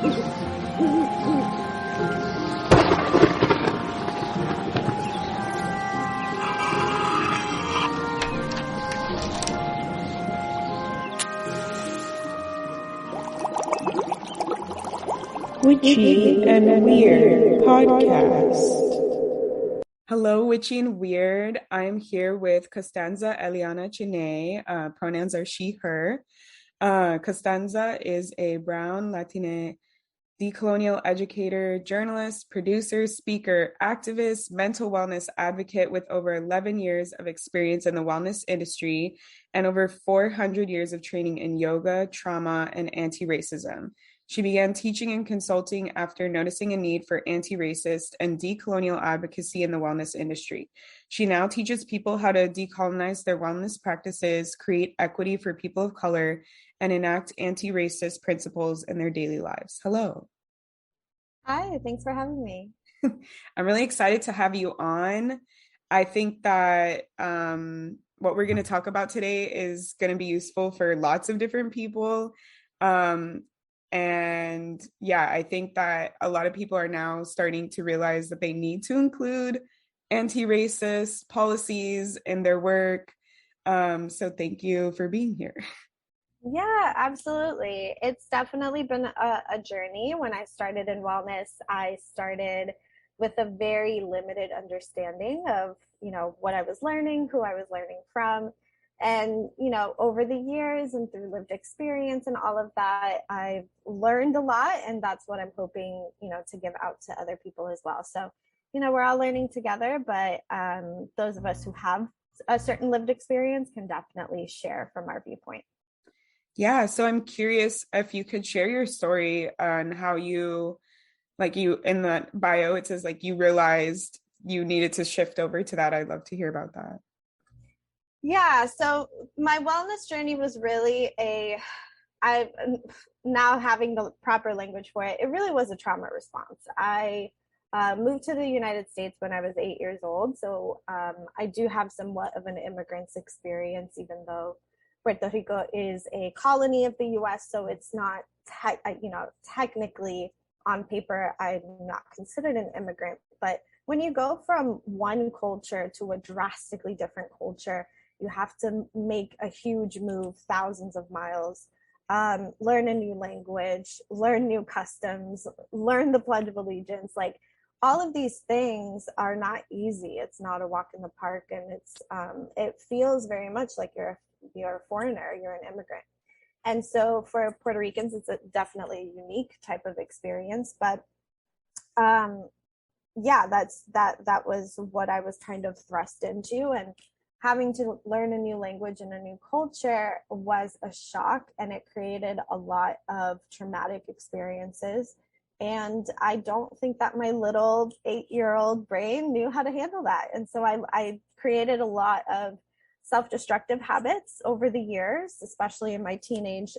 Witchy and Weird podcast. Hello, Witchy and Weird. I'm here with Constanza Eliana Chinea. Pronouns are she, her. Constanza is a Brown Latine Decolonial educator, journalist, producer, speaker, activist, mental wellness advocate with over 11 years of experience in the wellness industry and over 400 years of training in yoga, trauma, and anti-racism. She began teaching and consulting after noticing a need for anti-racist and decolonial advocacy in the wellness industry. She now teaches people how to decolonize their wellness practices, create equity for people of color, and enact anti-racist principles in their daily lives. Hello. Hi, thanks for having me. I'm really excited to have you on. I think that what we're going to talk about today is going to be useful for lots of different people. And yeah, I think that a lot of people are now starting to realize that they need to include anti-racist policies in their work. So thank you for being here. Yeah, absolutely. It's definitely been a journey. When I started in wellness, I started with a very limited understanding of, what I was learning, who I was learning from. And, over the years and through lived experience and all of that, I've learned a lot. And that's what I'm hoping, to give out to other people as well. So, we're all learning together, but those of us who have a certain lived experience can definitely share from our viewpoint. Yeah, so I'm curious if you could share your story on how you in the bio, it says you realized you needed to shift over to that. I'd love to hear about that. Yeah, so my wellness journey was really I now having the proper language for it, it really was a trauma response. I moved to the United States when I was 8 years old. So I do have somewhat of an immigrant's experience, even though Puerto Rico is a colony of the US. So it's not, technically on paper, I'm not considered an immigrant. But when you go from one culture to a drastically different culture, you have to make a huge move, thousands of miles, learn a new language, learn new customs, learn the Pledge of Allegiance. Like all of these things are not easy. It's not a walk in the park, and it feels very much like you're a foreigner, you're an immigrant. And so for Puerto Ricans, it's definitely a unique type of experience. But yeah, that was what I was kind of thrust into, and having to learn a new language and a new culture was a shock, and it created a lot of traumatic experiences. And I don't think that my little 8-year-old brain knew how to handle that. And so I created a lot of self-destructive habits over the years, especially in my teenage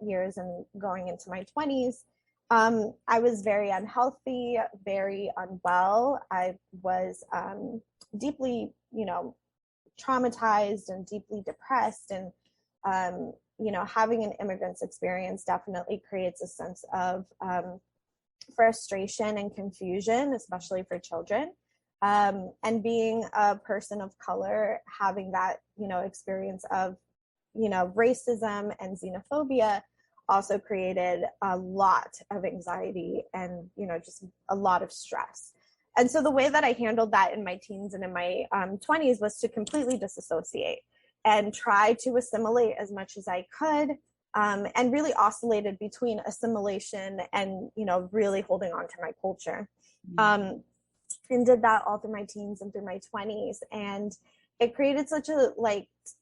years and going into my 20s. I was very unhealthy, very unwell. I was deeply, traumatized and deeply depressed. And, having an immigrant's experience definitely creates a sense of frustration and confusion, especially for children. And being a person of color, having that, experience of, racism and xenophobia also created a lot of anxiety and, just a lot of stress. And so the way that I handled that in my teens and in my 20s was to completely disassociate and try to assimilate as much as I could, and really oscillated between assimilation and, really holding on to my culture. And did that all through my teens and through my 20s. And it created such a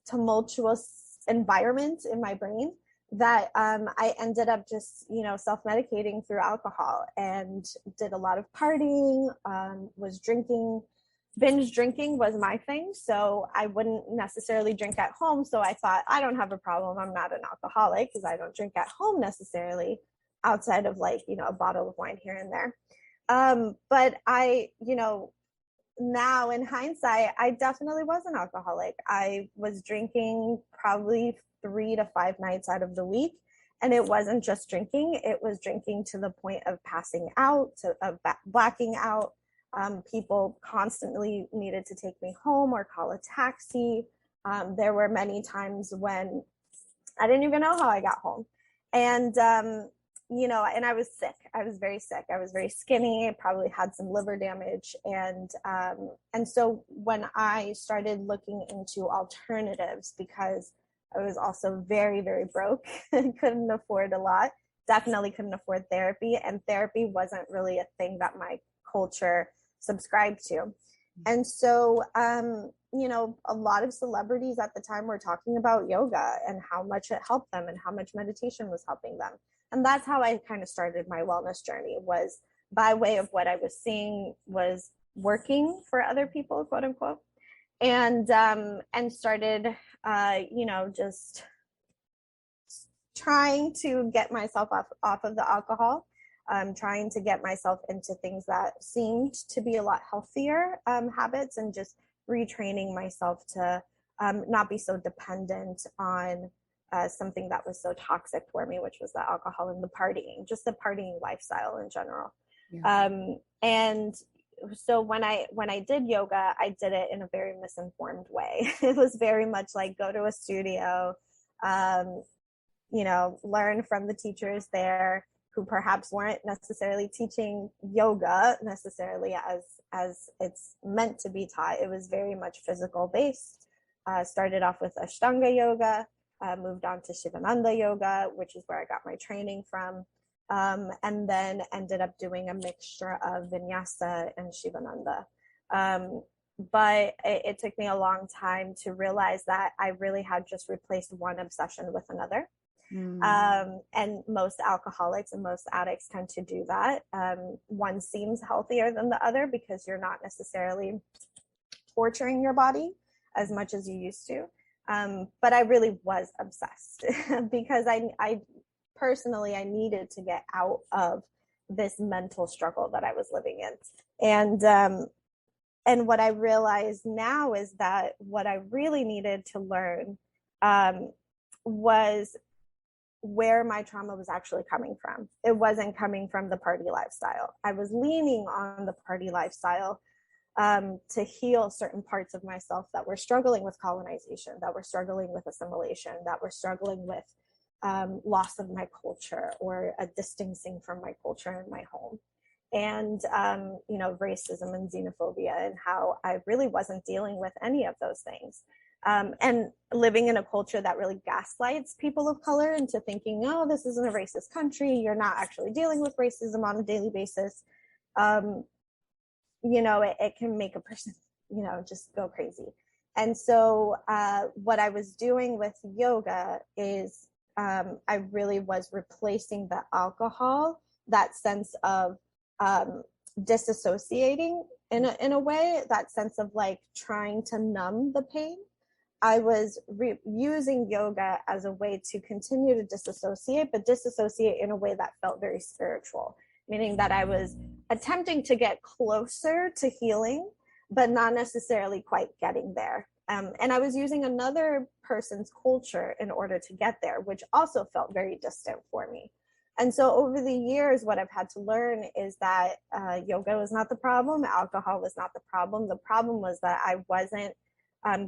tumultuous environment in my brain that I ended up just, self-medicating through alcohol and did a lot of partying, was drinking. Binge drinking was my thing. So I wouldn't necessarily drink at home. So I thought, I don't have a problem. I'm not an alcoholic because I don't drink at home necessarily, outside of a bottle of wine here and there. But I, now in hindsight, I definitely was an alcoholic. I was drinking probably 3 to 5 nights out of the week. And it wasn't just drinking, it was drinking to the point of passing out, of blacking out. People constantly needed to take me home or call a taxi. There were many times when I didn't even know how I got home. And, and I was sick. I was very sick. I was very skinny. I probably had some liver damage. And so when I started looking into alternatives, because I was also very, very broke and couldn't afford a lot, definitely couldn't afford therapy. And therapy wasn't really a thing that my culture subscribed to. And so, a lot of celebrities at the time were talking about yoga and how much it helped them and how much meditation was helping them. And that's how I kind of started my wellness journey, was by way of what I was seeing was working for other people, quote unquote, and started, just trying to get myself off of the alcohol. Trying to get myself into things that seemed to be a lot healthier habits, and just retraining myself to not be so dependent on something that was so toxic for me, which was the alcohol and the partying, just the partying lifestyle in general. Yeah. And so when I did yoga, I did it in a very misinformed way. It was very much like go to a studio, learn from the teachers there, who perhaps weren't necessarily teaching yoga necessarily as it's meant to be taught. It was very much physical based. Started off with Ashtanga yoga, moved on to Shivananda yoga, which is where I got my training from, and then ended up doing a mixture of Vinyasa and Shivananda. But it took me a long time to realize that I really had just replaced one obsession with another. And most alcoholics and most addicts tend to do that. One seems healthier than the other because you're not necessarily torturing your body as much as you used to. But I really was obsessed because I personally, I needed to get out of this mental struggle that I was living in. And what I realize now is that what I really needed to learn was where my trauma was actually coming from. It wasn't coming from the party lifestyle. I was leaning on the party lifestyle to heal certain parts of myself that were struggling with colonization, that were struggling with assimilation, that were struggling with loss of my culture or a distancing from my culture and my home. And, racism and xenophobia, and how I really wasn't dealing with any of those things. And living in a culture that really gaslights people of color into thinking, oh, this isn't a racist country. You're not actually dealing with racism on a daily basis. It can make a person, just go crazy. And so what I was doing with yoga is I really was replacing the alcohol, that sense of disassociating in a way, that sense of like trying to numb the pain. I was using yoga as a way to continue to disassociate, but disassociate in a way that felt very spiritual, meaning that I was attempting to get closer to healing, but not necessarily quite getting there. And I was using another person's culture in order to get there, which also felt very distant for me. And so over the years, what I've had to learn is that yoga was not the problem. Alcohol was not the problem. The problem was that I wasn't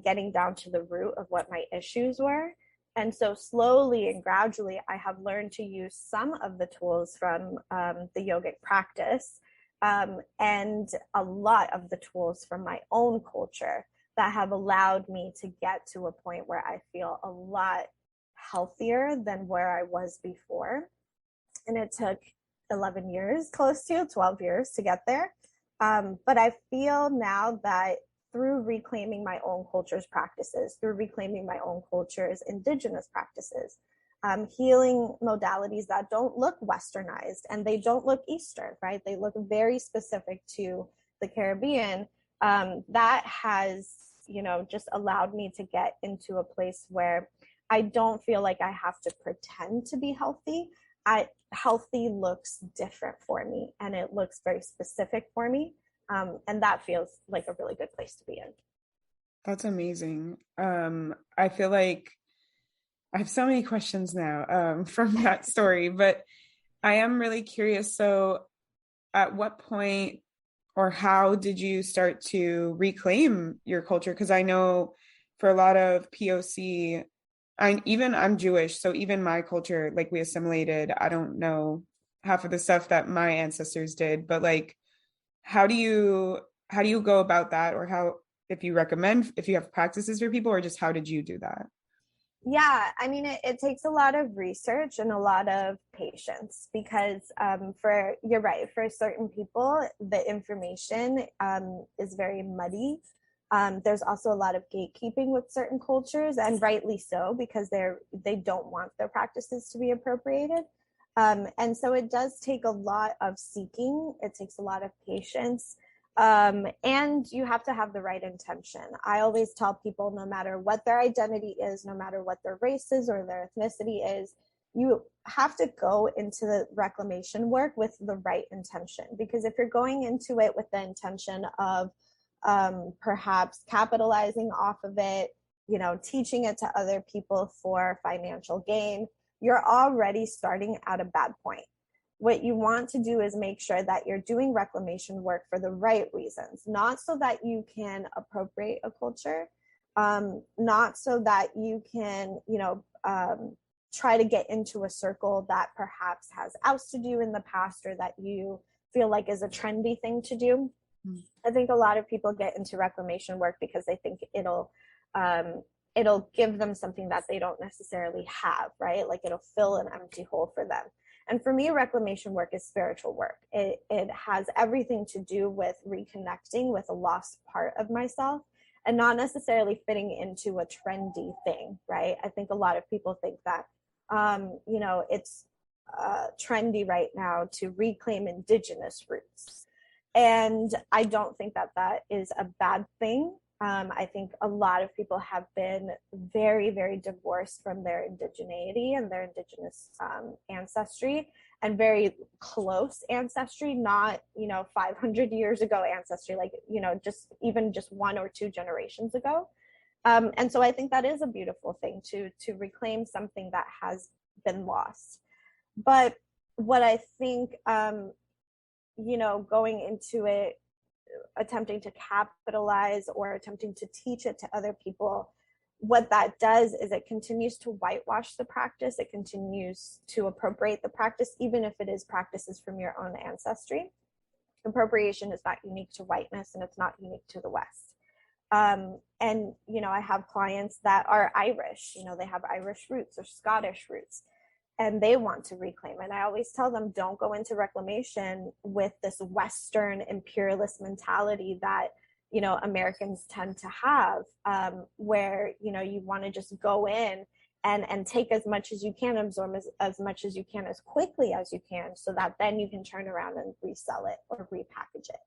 getting down to the root of what my issues were. And so slowly and gradually, I have learned to use some of the tools from the yogic practice and a lot of the tools from my own culture that have allowed me to get to a point where I feel a lot healthier than where I was before. And it took 11 years, close to 12 years to get there. But I feel now that through reclaiming my own culture's practices, through reclaiming my own culture's indigenous practices, healing modalities that don't look westernized and they don't look Eastern, right? They look very specific to the Caribbean. That has, just allowed me to get into a place where I don't feel like I have to pretend to be healthy. Healthy looks different for me, and it looks very specific for me. And that feels like a really good place to be in. That's amazing. I feel like I have so many questions now from that story, but I am really curious. So, at what point or how did you start to reclaim your culture? Because I know for a lot of POC, I'm Jewish, so even my culture, like we assimilated. I don't know half of the stuff that my ancestors did, but like, how do you how do you go about that, or how if you recommend if you have practices for people, or just how did you do that? Yeah, I mean, it takes a lot of research and a lot of patience because for you're right, for certain people, the information is very muddy. There's also a lot of gatekeeping with certain cultures, and rightly so, because they don't want their practices to be appropriated. And so it does take a lot of seeking. It takes a lot of patience. And you have to have the right intention. I always tell people, no matter what their identity is, no matter what their race is or their ethnicity is, you have to go into the reclamation work with the right intention. Because if you're going into it with the intention of perhaps capitalizing off of it, teaching it to other people for financial gain, you're already starting at a bad point. What you want to do is make sure that you're doing reclamation work for the right reasons, not so that you can appropriate a culture, not so that you can, try to get into a circle that perhaps has ousted you in the past or that you feel like is a trendy thing to do. I think a lot of people get into reclamation work because they think it'll give them something that they don't necessarily have, right? Like it'll fill an empty hole for them. And for me, reclamation work is spiritual work. It has everything to do with reconnecting with a lost part of myself and not necessarily fitting into a trendy thing, right? I think a lot of people think that, it's trendy right now to reclaim indigenous roots. And I don't think that that is a bad thing. I think a lot of people have been very, very divorced from their indigeneity and their indigenous ancestry and very close ancestry, not, 500 years ago ancestry, like, just one or two generations ago. And so I think that is a beautiful thing to reclaim something that has been lost. But what I think, going into it, attempting to capitalize or attempting to teach it to other people, what that does is it continues to whitewash the practice. It continues to appropriate the practice, even if it is practices from your own ancestry. Appropriation is not unique to whiteness and it's not unique to the West. And, I have clients that are Irish, they have Irish roots or Scottish roots, and they want to reclaim. And I always tell them, don't go into reclamation with this Western imperialist mentality that, Americans tend to have, where, you want to just go in and take as much as you can, absorb as much as you can, as quickly as you can, so that then you can turn around and resell it or repackage it.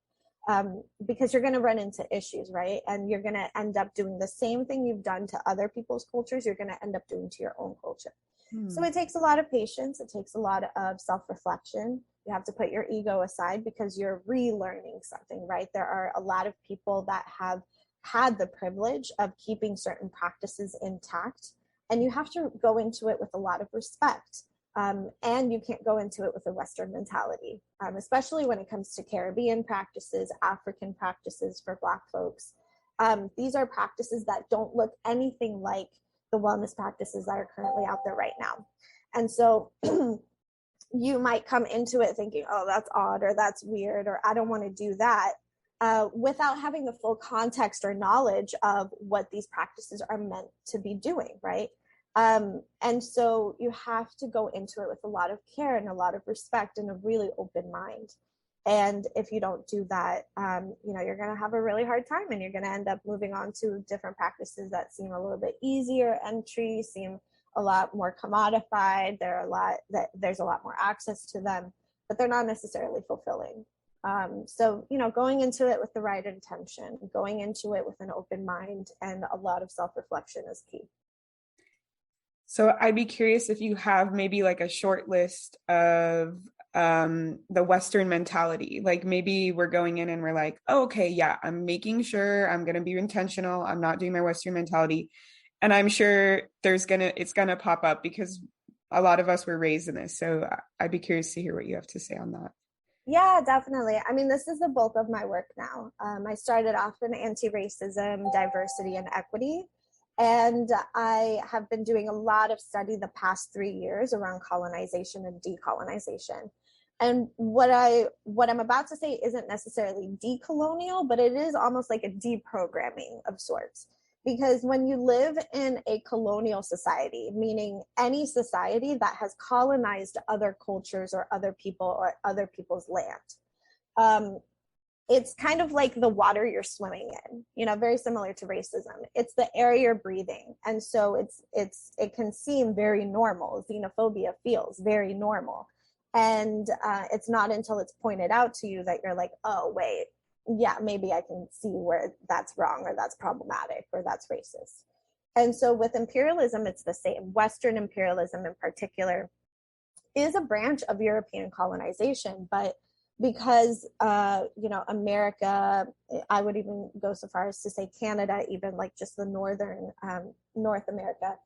Because you're going to run into issues, right? And you're going to end up doing the same thing you've done to other people's cultures, you're going to end up doing to your own culture. So it takes a lot of patience. It takes a lot of self-reflection. You have to put your ego aside because you're relearning something, right? There are a lot of people that have had the privilege of keeping certain practices intact, and you have to go into it with a lot of respect. And you can't go into it with a Western mentality, especially when it comes to Caribbean practices, African practices for Black folks. These are practices that don't look anything like the wellness practices that are currently out there right now. And so you might come into it thinking, oh, that's odd, or that's weird, or I don't want to do that, without having the full context or knowledge of what these practices are meant to be doing, right? And so you have to go into it with a lot of care and a lot of respect and a really open mind. And if you don't do that, you're going to have a really hard time, and you're going to end up moving on to different practices that seem a little bit easier entry, seem a lot more commodified. There's a lot more access to them, but they're not necessarily fulfilling. So, going into it with the right intention, going into it with an open mind and a lot of self-reflection is key. So I'd be curious if you have maybe like a short list of the Western mentality. Like maybe we're going in and we're like, oh, okay, yeah, I'm making sure I'm going to be intentional. I'm not doing my Western mentality. And I'm sure it's gonna pop up because a lot of us were raised in this. So I'd be curious to hear what you have to say on that. Yeah, definitely. I mean, this is the bulk of my work now. I started off in anti-racism, diversity, and equity. And I have been doing a lot of study the past 3 years around colonization and decolonization. And what I'm about to say isn't necessarily decolonial, but it is almost like a deprogramming of sorts. Because when you live in a colonial society, meaning any society that has colonized other cultures or other people or other people's land, um, it's kind of like the water you're swimming in, you know, very similar to racism. It's the air you're breathing. And so it can seem very normal. Xenophobia feels very normal. And it's not until it's pointed out to you that you're like, oh, wait, yeah, maybe I can see where that's wrong or that's problematic or that's racist. And so with imperialism, it's the same. Western imperialism in particular is a branch of European colonization, but because America, I would even go so far as to say Canada, even like just the northern North America,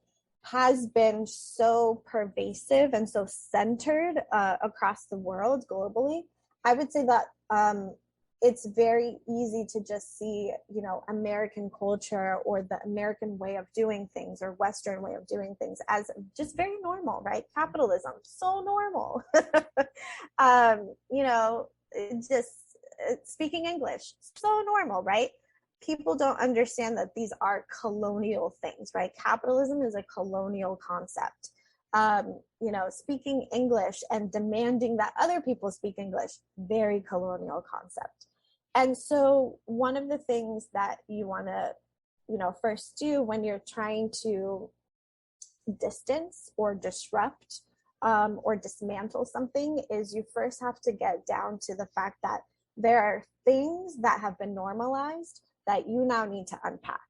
has been so pervasive and so centered across the world globally. I would say that it's very easy to just see, American culture or the American way of doing things or Western way of doing things as just very normal, right? Capitalism, so normal. Just speaking English, so normal, right? People don't understand that these are colonial things, right? Capitalism is a colonial concept. Speaking English and demanding that other people speak English, very colonial concept. And so one of the things that you want to, first do when you're trying to distance or disrupt or dismantle something is you first have to get down to the fact that there are things that have been normalized that you now need to unpack.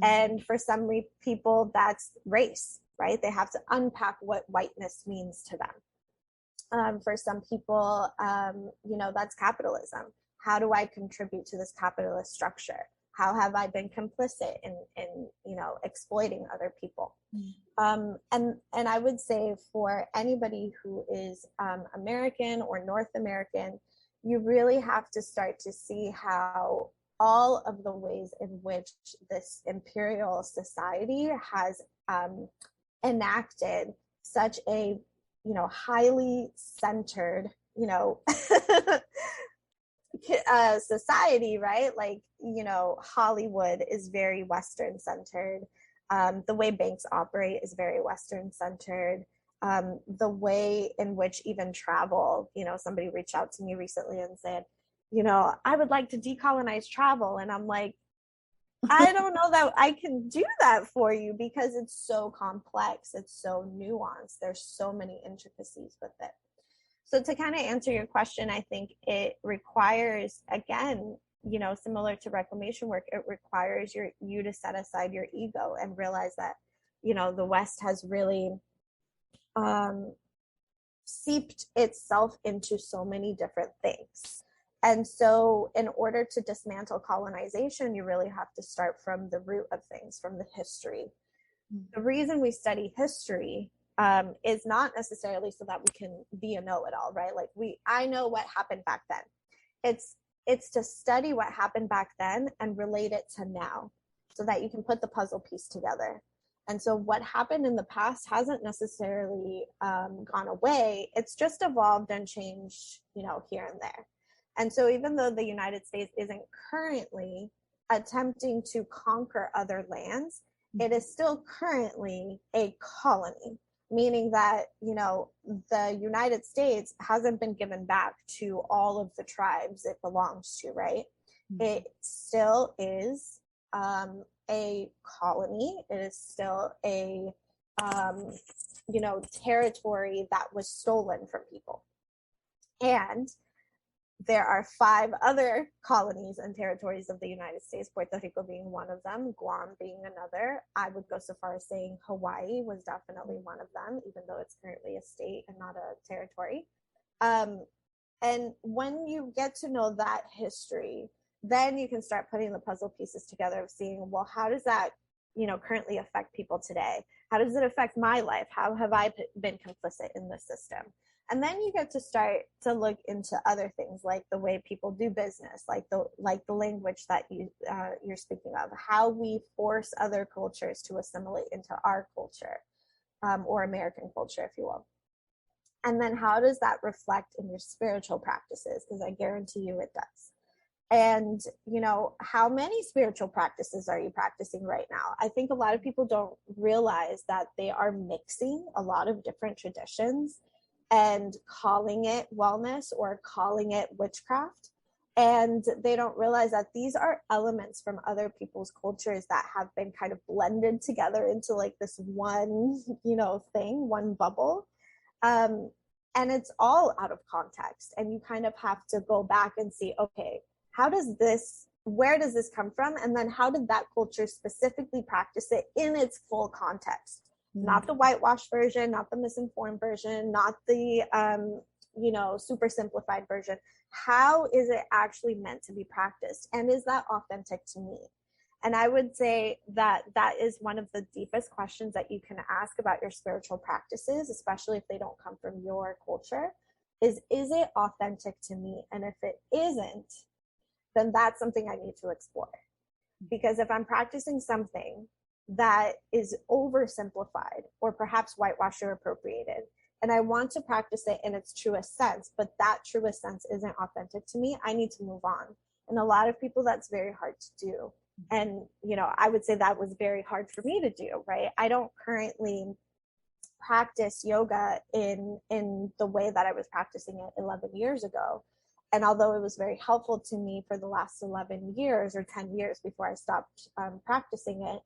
And for some people, that's race, right? They have to unpack what whiteness means to them. For some people, that's capitalism. How do I contribute to this capitalist structure? How have I been complicit in exploiting other people? And I would say for anybody who is American or North American, you really have to start to see how all of the ways in which this imperial society has enacted such a highly centered society, right? Like, Hollywood is very Western centered. The way banks operate is very Western centered. The way in which even travel, somebody reached out to me recently and said, I would like to decolonize travel. And I'm like, I don't know that I can do that for you because it's so complex. It's so nuanced. There's so many intricacies with it. So to kind of answer your question, I think it requires, again, similar to reclamation work, it requires you to set aside your ego and realize that, the West has really seeped itself into so many different things. And so in order to dismantle colonization, you really have to start from the root of things, from the history. The reason we study history is not necessarily so that we can be a know-it-all, right? Like I know what happened back then. It's to study what happened back then and relate it to now so that you can put the puzzle piece together. And so what happened in the past hasn't necessarily gone away. It's just evolved and changed, here and there. And so even though the United States isn't currently attempting to conquer other lands, it is still currently a colony, meaning that, the United States hasn't been given back to all of the tribes it belongs to, right? It still is a colony. It is still a, territory that was stolen from people. And there are 5 other colonies and territories of the United States, Puerto Rico being one of them, Guam being another. I would go so far as saying Hawaii was definitely one of them, even though it's currently a state and not a territory. And when you get to know that history, then you can start putting the puzzle pieces together of seeing, well, how does that currently affect people today? How does it affect my life? How have I been complicit in the system? And then you get to start to look into other things, like the way people do business, like the language that you're speaking of, how we force other cultures to assimilate into our culture, or American culture, if you will. And then how does that reflect in your spiritual practices? Because I guarantee you it does. And, how many spiritual practices are you practicing right now? I think a lot of people don't realize that they are mixing a lot of different traditions and calling it wellness or calling it witchcraft. And they don't realize that these are elements from other people's cultures that have been kind of blended together into like this one, thing, one bubble. And it's all out of context. And you kind of have to go back and see, okay, where does this come from? And then how did that culture specifically practice it in its full context? Mm-hmm. Not the whitewashed version, not the misinformed version, not the, super simplified version. How is it actually meant to be practiced? And is that authentic to me? And I would say that is one of the deepest questions that you can ask about your spiritual practices, especially if they don't come from your culture, is it authentic to me? And if it isn't, then that's something I need to explore. Because if I'm practicing something that is oversimplified or perhaps whitewashed or appropriated, and I want to practice it in its truest sense, but that truest sense isn't authentic to me, I need to move on. And a lot of people, that's very hard to do. And, I would say that was very hard for me to do, right? I don't currently practice yoga in the way that I was practicing it 11 years ago. And although it was very helpful to me for the last 11 years or 10 years before I stopped practicing it,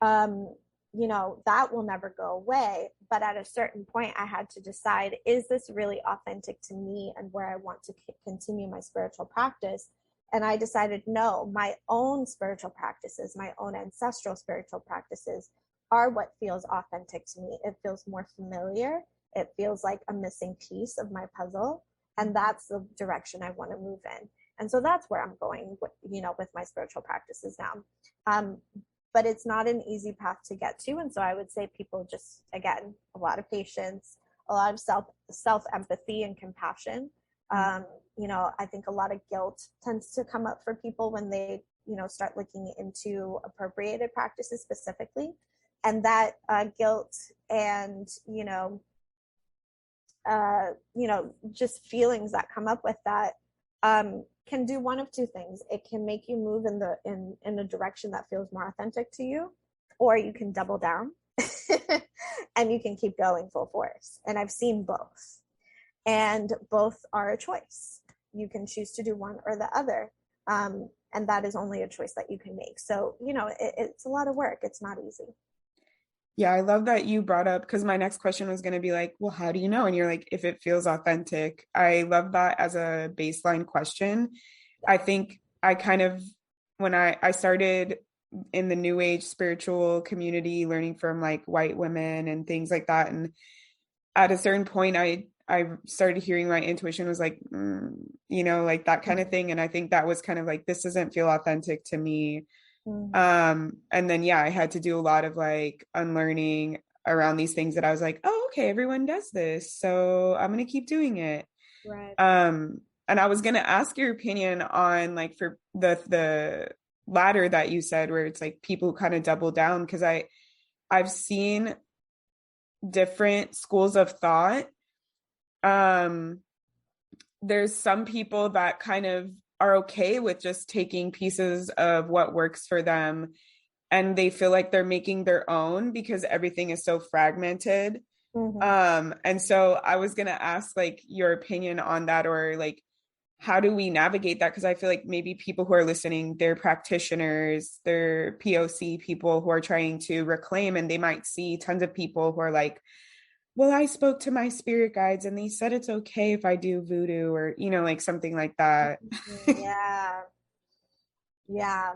that will never go away. But at a certain point, I had to decide, is this really authentic to me and where I want to continue my spiritual practice? And I decided, no, my own spiritual practices, my own ancestral spiritual practices are what feels authentic to me. It feels more familiar. It feels like a missing piece of my puzzle. And that's the direction I want to move in. And so that's where I'm going with my spiritual practices now. But it's not an easy path to get to. And so I would say people just, again, a lot of patience, a lot of self-empathy and compassion. I think a lot of guilt tends to come up for people when they, start looking into appropriated practices specifically. And that guilt and, just feelings that come up with that can do one of two things. It can make you move in a direction that feels more authentic to you, or you can double down and you can keep going full force. And I've seen both. And both are a choice. You can choose to do one or the other. And that is only a choice that you can make. So, it's a lot of work. It's not easy. Yeah, I love that you brought up, because my next question was going to be like, well, how do you know? And you're like, if it feels authentic. I love that as a baseline question. I think I kind of, when I started in the new age spiritual community, learning from like white women and things like that. And at a certain point, I started hearing my intuition was like, like that kind of thing. And I think that was kind of like, this doesn't feel authentic to me. And then, I had to do a lot of like unlearning around these things that I was like, oh, okay, everyone does this, so I'm going to keep doing it. Right. And I was going to ask your opinion on like for the latter that you said, where it's like people who kind of double down, because I've seen different schools of thought. There's some people that kind of are okay with just taking pieces of what works for them, and they feel like they're making their own because everything is so fragmented. And so I was going to ask like your opinion on that, or like, how do we navigate that? Because I feel like maybe people who are listening, they're practitioners, they're POC people who are trying to reclaim, and they might see tons of people who are like, well, I spoke to my spirit guides and they said it's okay if I do voodoo, or, like something like that. Yeah. Yeah.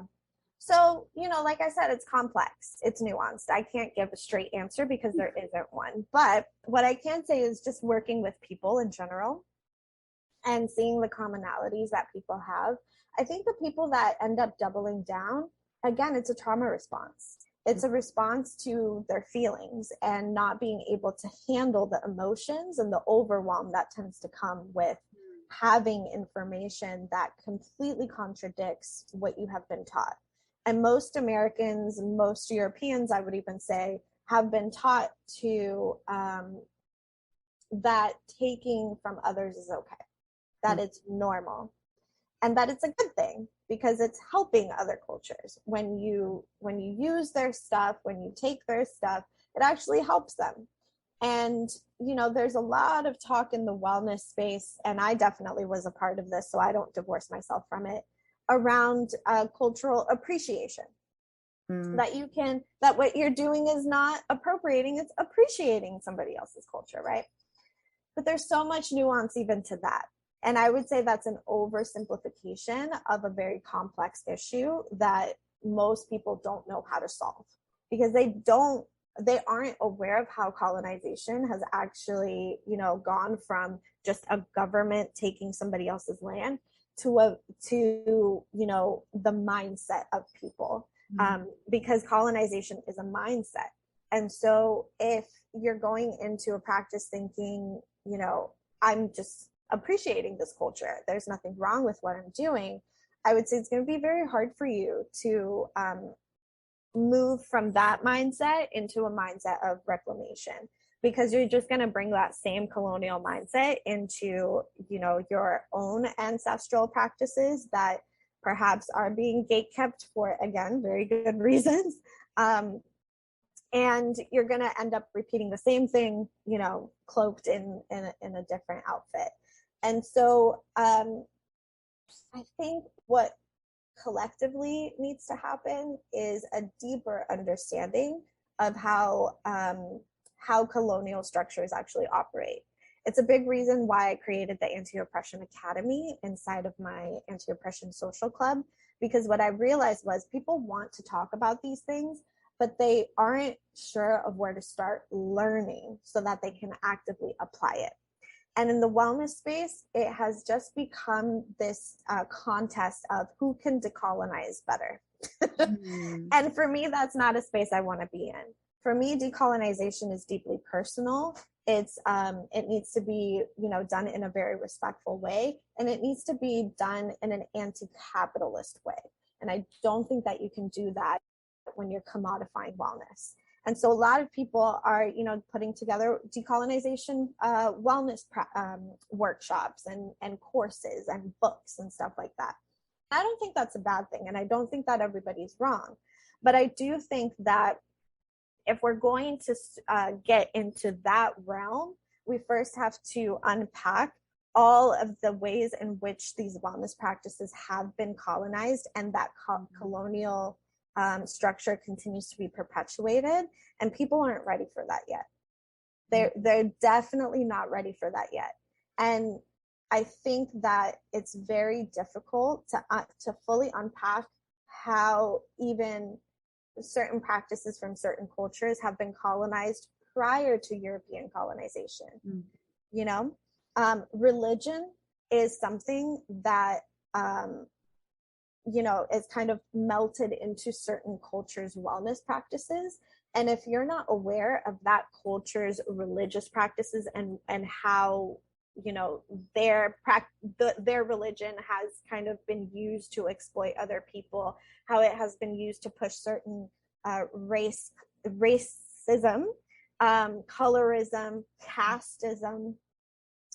So, like I said, it's complex, it's nuanced. I can't give a straight answer because there isn't one. But what I can say is just working with people in general and seeing the commonalities that people have. I think the people that end up doubling down, again, it's a trauma response. It's a response to their feelings and not being able to handle the emotions and the overwhelm that tends to come with having information that completely contradicts what you have been taught. And most Americans, most Europeans, I would even say, have been taught to that taking from others is okay, that it's normal, and that it's a good thing because it's helping other cultures. When you use their stuff, when you take their stuff, it actually helps them. And there's a lot of talk in the wellness space, and I definitely was a part of this, so I don't divorce myself from it, around cultural appreciation. That what you're doing is not appropriating, it's appreciating somebody else's culture, right? But there's so much nuance even to that. And I would say that's an oversimplification of a very complex issue that most people don't know how to solve, because they aren't aware of how colonization has actually, gone from just a government taking somebody else's land to the mindset of people. Because colonization is a mindset. And so if you're going into a practice thinking, I'm just appreciating this culture, there's nothing wrong with what I'm doing, I would say it's going to be very hard for you to move from that mindset into a mindset of reclamation, because you're just going to bring that same colonial mindset into, your own ancestral practices that perhaps are being gatekept for, again, very good reasons. And you're going to end up repeating the same thing, cloaked in a different outfit. And so I think what collectively needs to happen is a deeper understanding of how colonial structures actually operate. It's a big reason why I created the Anti-Oppression Academy inside of my Anti-Oppression Social Club, because what I realized was people want to talk about these things, but they aren't sure of where to start learning so that they can actively apply it. And in the wellness space, it has just become this contest of who can decolonize better. And for me, that's not a space I want to be in. For me, decolonization is deeply personal. It needs to be, done in a very respectful way, and it needs to be done in an anti-capitalist way. And I don't think that you can do that when you're commodifying wellness. And so a lot of people are, putting together decolonization wellness workshops and courses and books and stuff like that. I don't think that's a bad thing, and I don't think that everybody's wrong. But I do think that if we're going to get into that realm, we first have to unpack all of the ways in which these wellness practices have been colonized, and that colonial structure continues to be perpetuated, and people aren't ready for that yet. They're definitely not ready for that yet. And I think that it's very difficult to fully unpack how even certain practices from certain cultures have been colonized prior to European colonization. Religion is something that is kind of melted into certain cultures' wellness practices. And if you're not aware of that culture's religious practices and how, their religion has kind of been used to exploit other people, how it has been used to push certain racism, colorism, casteism,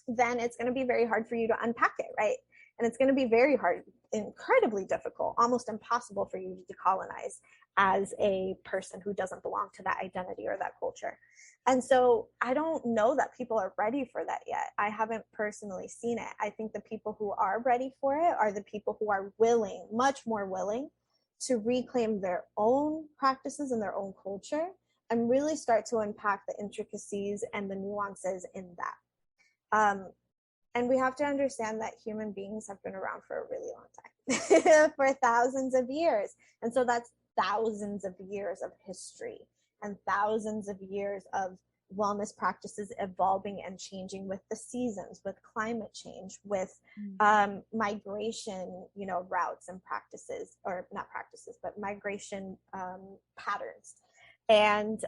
then it's going to be very hard for you to unpack it, right? And it's going to be very hard, incredibly difficult, almost impossible for you to decolonize as a person who doesn't belong to that identity or that culture. And so I don't know that people are ready for that yet. I haven't personally seen it. I think the people who are ready for it are the people who are willing, much more willing, to reclaim their own practices and their own culture and really start to unpack the intricacies and the nuances in that. And we have to understand that human beings have been around for a really long time, for thousands of years. And so that's thousands of years of history and thousands of years of wellness practices evolving and changing with the seasons, with climate change, with migration, routes and practices, or not practices, but migration patterns. And,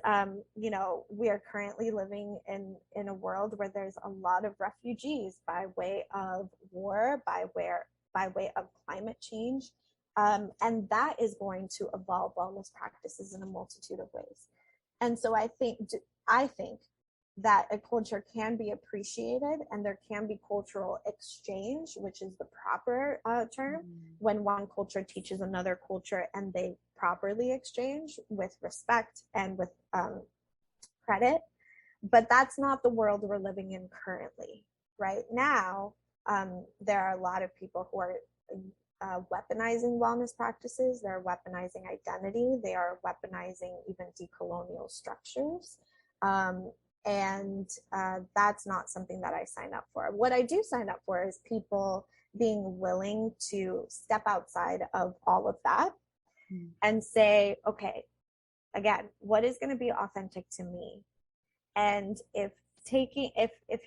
we are currently living in a world where there's a lot of refugees by way of war, by way of climate change. And that is going to evolve wellness practices in a multitude of ways. And so I think that a culture can be appreciated and there can be cultural exchange, which is the proper term, when one culture teaches another culture and they properly exchange with respect and with credit. But that's not the world we're living in currently. Right now, there are a lot of people who are weaponizing wellness practices. They're weaponizing identity. They are weaponizing even decolonial structures. And that's not something that I sign up for. What I do sign up for is people being willing to step outside of all of that and say, okay, again, what is going to be authentic to me? And if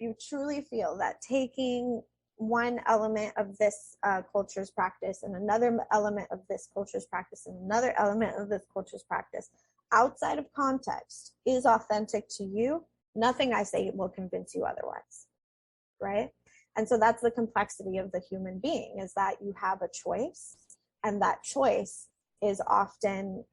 you truly feel that taking one element of this culture's practice and another element of this culture's practice and another element of this culture's practice outside of context is authentic to you, nothing I say will convince you otherwise, right? And so that's the complexity of the human being, is that you have a choice, and that choice is often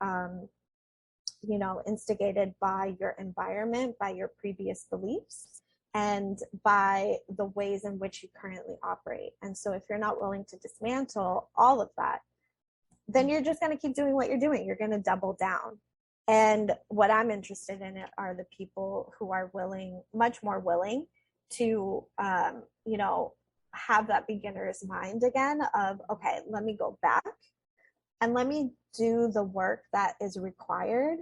instigated by your environment, by your previous beliefs, and by the ways in which you currently operate. And so if you're not willing to dismantle all of that, then you're just going to keep doing what you're doing. You're going to double down. And what I'm interested in are the people who are much more willing to, have that beginner's mind again of, okay, let me go back and let me do the work that is required,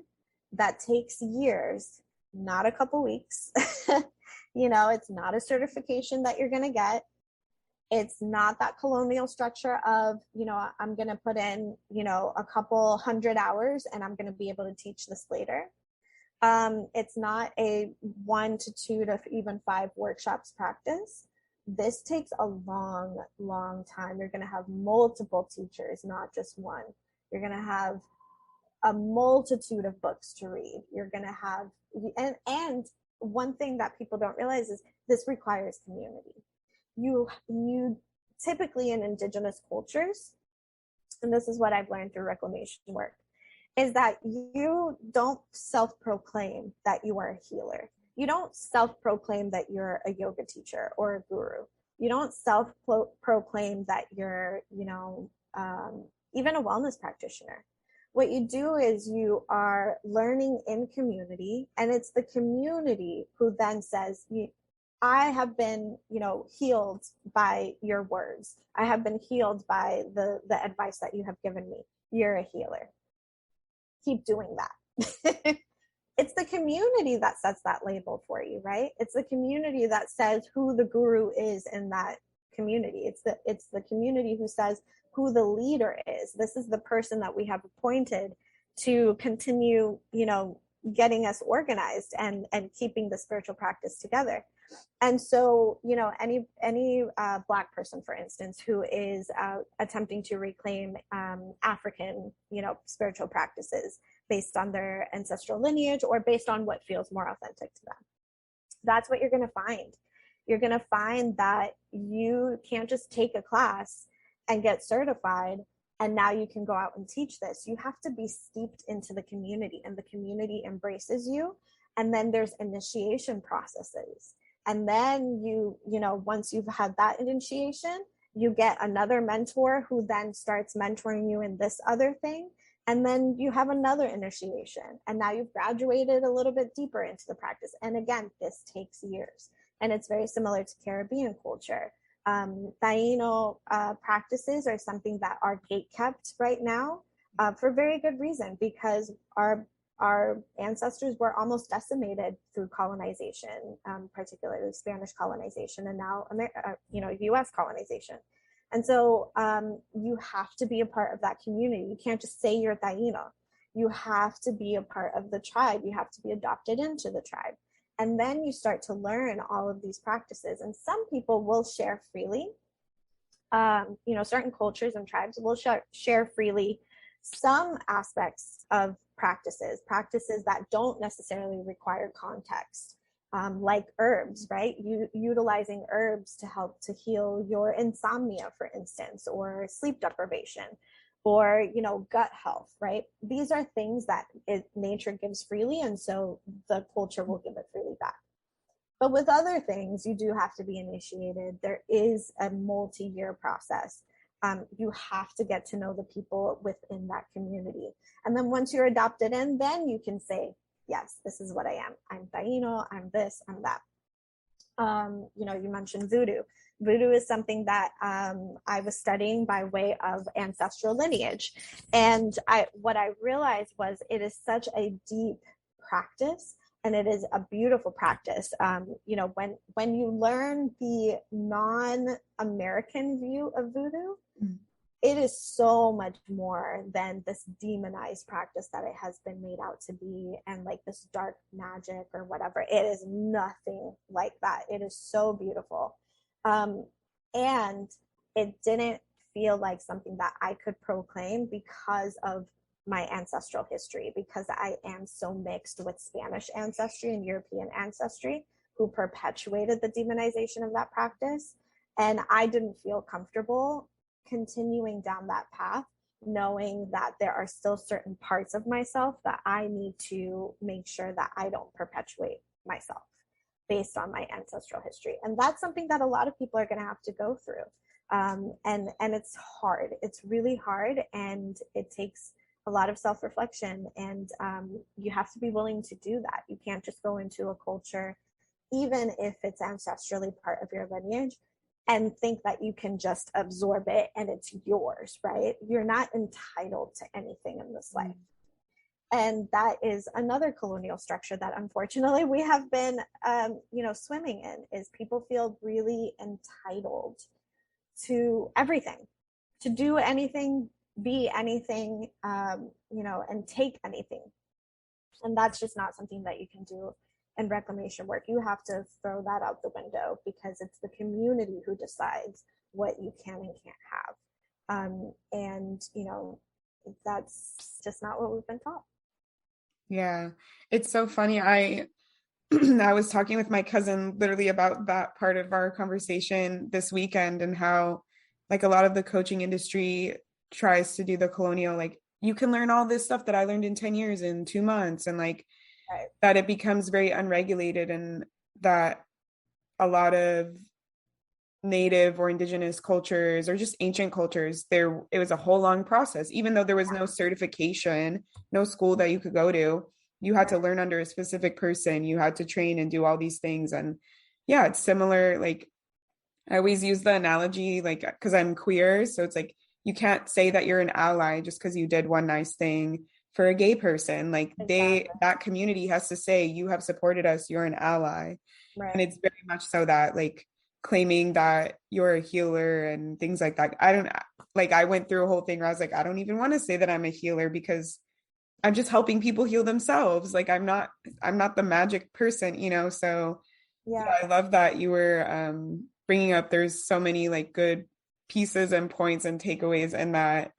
that takes years, not a couple weeks. It's not a certification that you're going to get. It's not that colonial structure of, I'm going to put in, a couple 100 hours and I'm going to be able to teach this later. It's not a 1 to 2 to even 5 workshops practice. This takes a long, long time. You're going to have multiple teachers, not just one. You're going to have a multitude of books to read. You're going to have, and one thing that people don't realize is this requires community. You typically in indigenous cultures, and this is what I've learned through reclamation work, is that you don't self-proclaim that you are a healer. You don't self-proclaim that you're a yoga teacher or a guru. You don't self-proclaim that you're, even a wellness practitioner. What you do is you are learning in community, and it's the community who then says, I have been, healed by your words. I have been healed by the advice that you have given me. You're a healer. Keep doing that. It's the community that sets that label for you, right? It's the community that says who the guru is in that community. It's the community who says who the leader is. This is the person that we have appointed to continue, getting us organized and keeping the spiritual practice together. And so, any Black person, for instance, who is attempting to reclaim African, spiritual practices based on their ancestral lineage or based on what feels more authentic to them, that's what you're going to find. You're going to find that you can't just take a class and get certified and now you can go out and teach this. You have to be steeped into the community, and the community embraces you. And then there's initiation processes. And then once you've had that initiation, you get another mentor who then starts mentoring you in this other thing. And then you have another initiation. And now you've graduated a little bit deeper into the practice. And again, this takes years. And it's very similar to Caribbean culture. Taino practices are something that are gatekept right now for very good reason, because our ancestors were almost decimated through colonization, particularly Spanish colonization, and now U.S. colonization. And so you have to be a part of that community. You can't just say you're Taino. You have to be a part of the tribe. You have to be adopted into the tribe. And then you start to learn all of these practices. And some people will share freely. Certain cultures and tribes will share freely some aspects of practices that don't necessarily require context, like herbs, right? Utilizing herbs to help to heal your insomnia, for instance, or sleep deprivation, or gut health, right? These are things that nature gives freely, and so the culture will give it freely back. But with other things, you do have to be initiated. There is a multi-year process. You have to get to know the people within that community. And then once you're adopted in, then you can say, yes, this is what I am. I'm Taino, I'm this, I'm that. You mentioned voodoo. Voodoo is something that I was studying by way of ancestral lineage. And what I realized was it is such a deep practice, and it is a beautiful practice. When you learn the non-American view of voodoo, it is so much more than this demonized practice that it has been made out to be, and like this dark magic or whatever. It is nothing like that. It is so beautiful. And it didn't feel like something that I could proclaim because of my ancestral history, because I am so mixed with Spanish ancestry and European ancestry, who perpetuated the demonization of that practice. And I didn't feel comfortable continuing down that path, knowing that there are still certain parts of myself that I need to make sure that I don't perpetuate myself based on my ancestral history. And that's something that a lot of people are going to have to go through. And it's hard. It's really hard, and it takes a lot of self-reflection, and you have to be willing to do that. You can't just go into a culture, even if it's ancestrally part of your lineage, and think that you can just absorb it and it's yours, right? You're not entitled to anything in this life. And that is another colonial structure that unfortunately we have been, swimming in, is people feel really entitled to everything, to do anything, be anything, and take anything. And that's just not something that you can do in reclamation work. You have to throw that out the window, because it's the community who decides what you can and can't have. That's just not what we've been taught. Yeah, it's so funny. I I was talking with my cousin literally about that part of our conversation this weekend, and how like a lot of the coaching industry tries to do the colonial, like, you can learn all this stuff that I learned in 10 years in 2 months, and like Right. that it becomes very unregulated, and that a lot of native or indigenous cultures, or just ancient cultures, it was a whole long process. Even though there was no certification, no school that you could go to, you had to learn under a specific person, you had to train and do all these things. And yeah, it's similar. Like, I always use the analogy, like, because I'm queer, so it's like, you can't say that you're an ally just because you did one nice thing for a gay person. Like, Exactly. that community has to say, you have supported us, you're an ally. Right. And it's very much so that, like, claiming that you're a healer and things like that. I went through a whole thing where I was like, I don't even want to say that I'm a healer, because I'm just helping people heal themselves. Like, I'm not the magic person. So Yeah. I love that you were bringing up, there's so many like good pieces and points and takeaways in that,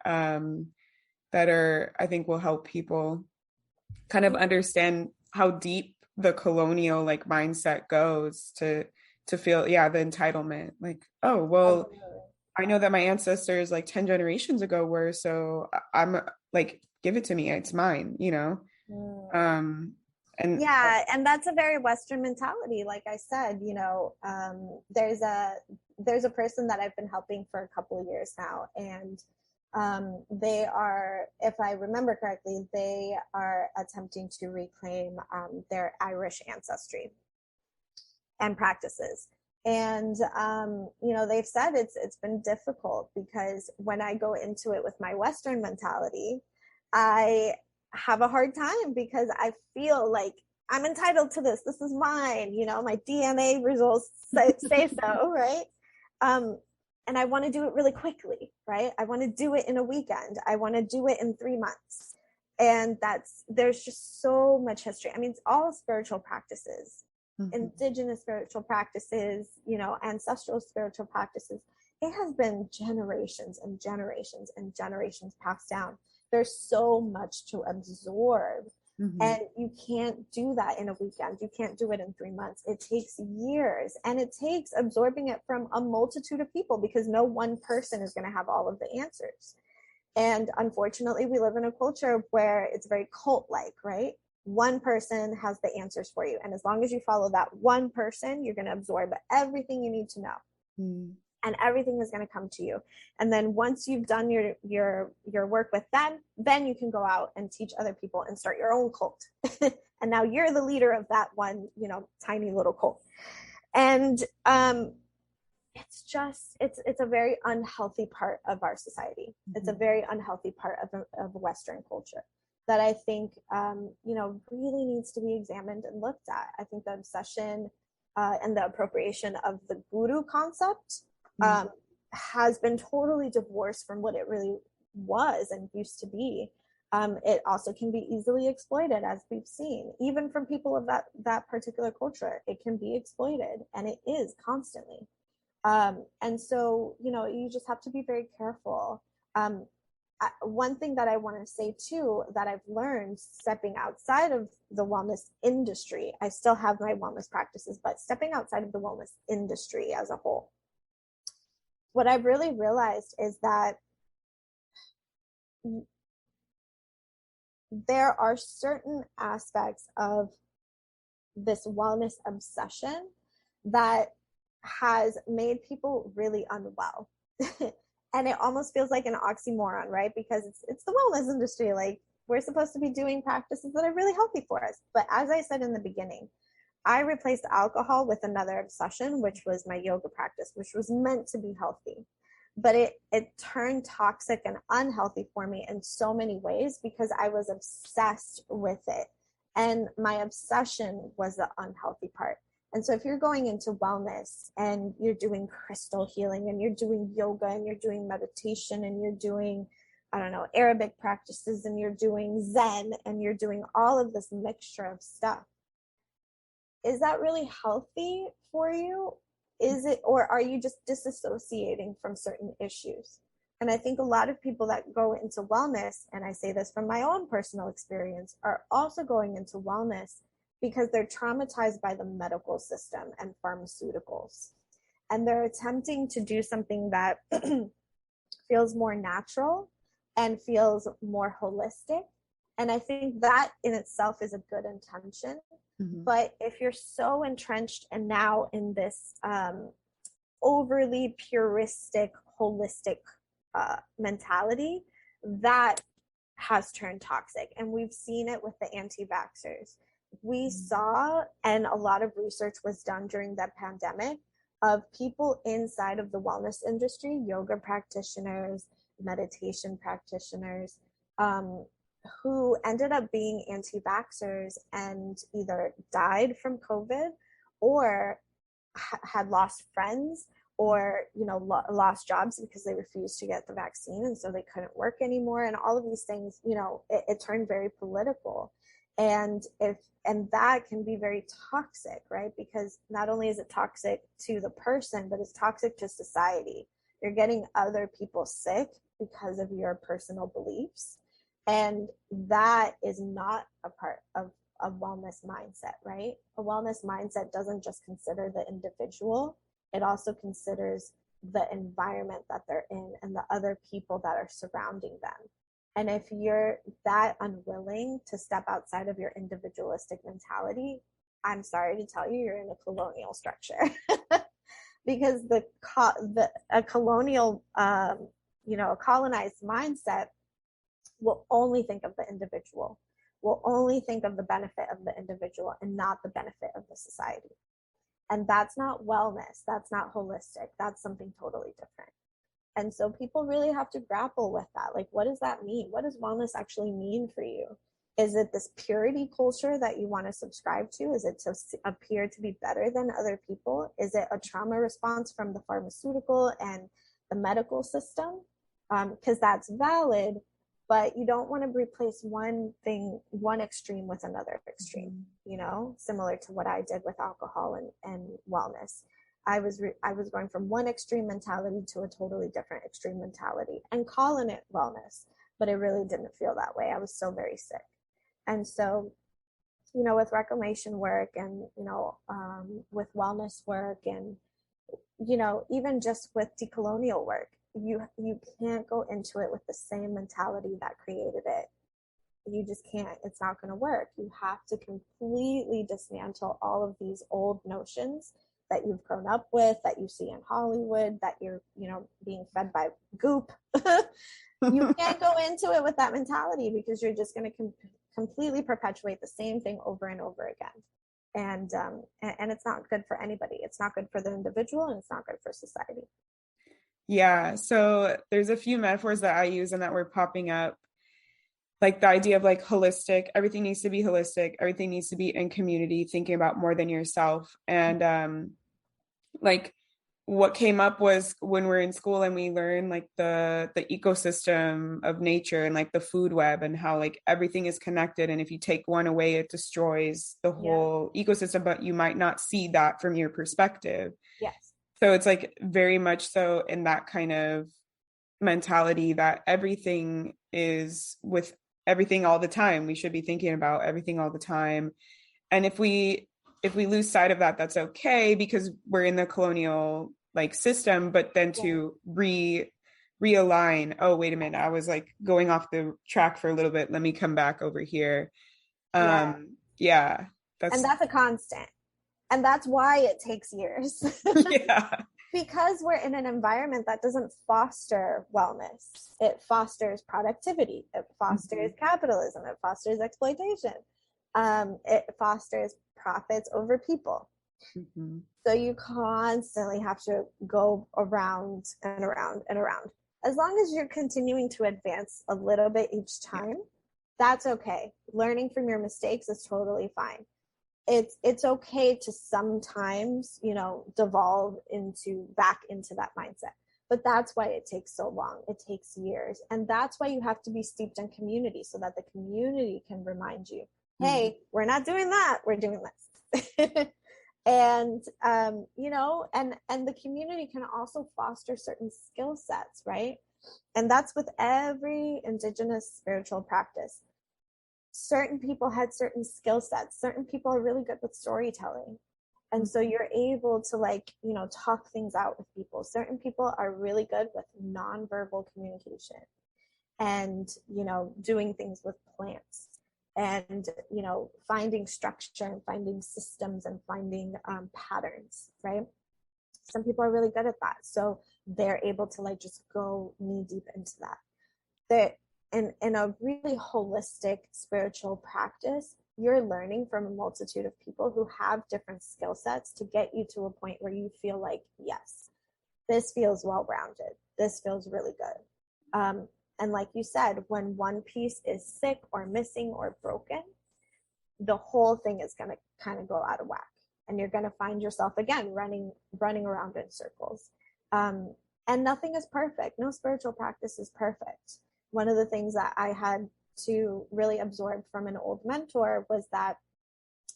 that are, I think, will help people kind of understand how deep the colonial like mindset goes, to feel, yeah, the entitlement, like, oh well, Absolutely. I know that my ancestors like 10 generations ago were, so I'm like, give it to me, it's mine. Mm. And Yeah, and that's a very Western mentality. Like I said, there's a person that I've been helping for a couple of years now, and they are, if I remember correctly, they are attempting to reclaim their Irish ancestry and practices. And they've said it's been difficult, because when I go into it with my Western mentality, I have a hard time, because I feel like I'm entitled to this. This is mine. My DNA results say so, right? And I want to do it really quickly, right? I want to do it in a weekend. I want to do it in 3 months. And there's just so much history. I mean, it's all spiritual practices. indigenous spiritual practices, you know, ancestral spiritual practices, it has been generations and generations and generations passed down. There's so much to absorb. Mm-hmm. And you can't do that in a weekend. You can't do it in 3 months. It takes years, and it takes absorbing it from a multitude of people, because no one person is going to have all of the answers. And unfortunately, we live in a culture where it's very cult-like, right? One person has the answers for you. And as long as you follow that one person, you're going to absorb everything you need to know. Mm. And everything is going to come to you. And then once you've done your work with them, then you can go out and teach other people and start your own cult. And now you're the leader of that one, you know, tiny little cult. And it's just, it's a very unhealthy part of our society. It's a very unhealthy part of Western culture that I think, you know, really needs to be examined and looked at. I think the obsession and the appropriation of the guru concept has been totally divorced from what it really was and used to be. It also can be easily exploited, as we've seen, even from people of that particular culture. It can be exploited, and it is constantly. And so, you know, you just have to be very careful. One thing that I want to say too, that I've learned stepping outside of the wellness industry, I still have my wellness practices, but stepping outside of the wellness industry as a whole, what I've really realized is that there are certain aspects of this wellness obsession that has made people really unwell. And it almost feels like an oxymoron, right? Because it's the wellness industry. Like, we're supposed to be doing practices that are really healthy for us. But as I said in the beginning, I replaced alcohol with another obsession, which was my yoga practice, which was meant to be healthy. But it turned toxic and unhealthy for me in so many ways because I was obsessed with it. And my obsession was the unhealthy part. And so if you're going into wellness and you're doing crystal healing and you're doing yoga and you're doing meditation and you're doing, I don't know, Arabic practices and you're doing Zen and you're doing all of this mixture of stuff, is that really healthy for you? Is it, or are you just disassociating from certain issues? And I think a lot of people that go into wellness, and I say this from my own personal experience, are also going into wellness because they're traumatized by the medical system and pharmaceuticals. And they're attempting to do something that feels more natural and feels more holistic. And I think that in itself is a good intention. Mm-hmm. But if you're so entrenched and now in this overly puristic, holistic mentality, that has turned toxic. And we've seen it with the anti-vaxxers. We saw, and a lot of research was done during that pandemic, of people inside of the wellness industry, yoga practitioners, meditation practitioners, who ended up being anti-vaxxers and either died from COVID or had lost friends or, you know, lost jobs because they refused to get the vaccine and so they couldn't work anymore. And all of these things, you know, it turned very political. And that can be very toxic, right? Because not only is it toxic to the person, but it's toxic to society. You're getting other people sick because of your personal beliefs. And that is not a part of a wellness mindset, right? A wellness mindset doesn't just consider the individual. It also considers the environment that they're in and the other people that are surrounding them. And if you're that unwilling to step outside of your individualistic mentality, I'm sorry to tell you, you're in a colonial structure. Because a colonial, you know, a colonized mindset will only think of the individual, will only think of the benefit of the individual and not the benefit of the society. And that's not wellness. That's not holistic. That's something totally different. And so people really have to grapple with that. Like, what does that mean? What does wellness actually mean for you? Is it this purity culture that you want to subscribe to? Is it to appear to be better than other people? Is it a trauma response from the pharmaceutical and the medical system? Because that's valid, but you don't want to replace one extreme with another extreme, similar to what I did with alcohol and wellness. I was going from one extreme mentality to a totally different extreme mentality and calling it wellness, but it really didn't feel that way. I was so very sick. And so, with reclamation work and, with wellness work and, even just with decolonial work, you can't go into it with the same mentality that created it. You just can't. It's not going to work. You have to completely dismantle all of these old notions that you've grown up with, that you see in Hollywood, that you're, being fed by Goop. You can't go into it with that mentality, because you're just going to completely perpetuate the same thing over and over again. And it's not good for anybody. It's not good for the individual, and it's not good for society. Yeah. So there's a few metaphors that I use and that were popping up, like the idea of like holistic, everything needs to be holistic, everything needs to be in community, thinking about more than yourself. And like what came up was when we're in school and we learn like the ecosystem of nature and like the food web and how like everything is connected, and if you take one away it destroys the whole ecosystem, but you might not see that from your perspective. Yes. So it's like very much so in that kind of mentality that everything is with everything all the time. We should be thinking about everything all the time. And if we lose sight of that, that's okay, because we're in the colonial like system, but then to realign, oh, wait a minute, I was like going off the track for a little bit. Let me come back over here. And that's a constant. And that's why it takes years. Yeah. Because we're in an environment that doesn't foster wellness. It fosters productivity. It fosters capitalism. It fosters exploitation. It fosters profits over people. So you constantly have to go around and around and around. As long as you're continuing to advance a little bit each time, that's okay. Learning from your mistakes is totally fine. It's okay to sometimes, devolve back into that mindset. But that's why it takes so long. It takes years. And that's why you have to be steeped in community, so that the community can remind you, hey, we're not doing that, we're doing this. And, and the community can also foster certain skill sets, right? And that's with every indigenous spiritual practice. Certain people had certain skill sets. Certain people are really good with storytelling. And so you're able to talk things out with people. Certain people are really good with nonverbal communication and, doing things with plants and, finding structure and finding systems and finding patterns, right? Some people are really good at that. So they're able to just go knee deep into that. In a really holistic spiritual practice, you're learning from a multitude of people who have different skill sets to get you to a point where you feel like, yes, this feels well-rounded. This feels really good. And like you said, when one piece is sick or missing or broken, the whole thing is going to kind of go out of whack. And you're going to find yourself, again, running around in circles. And nothing is perfect. No spiritual practice is perfect. One of the things that I had to really absorb from an old mentor was that,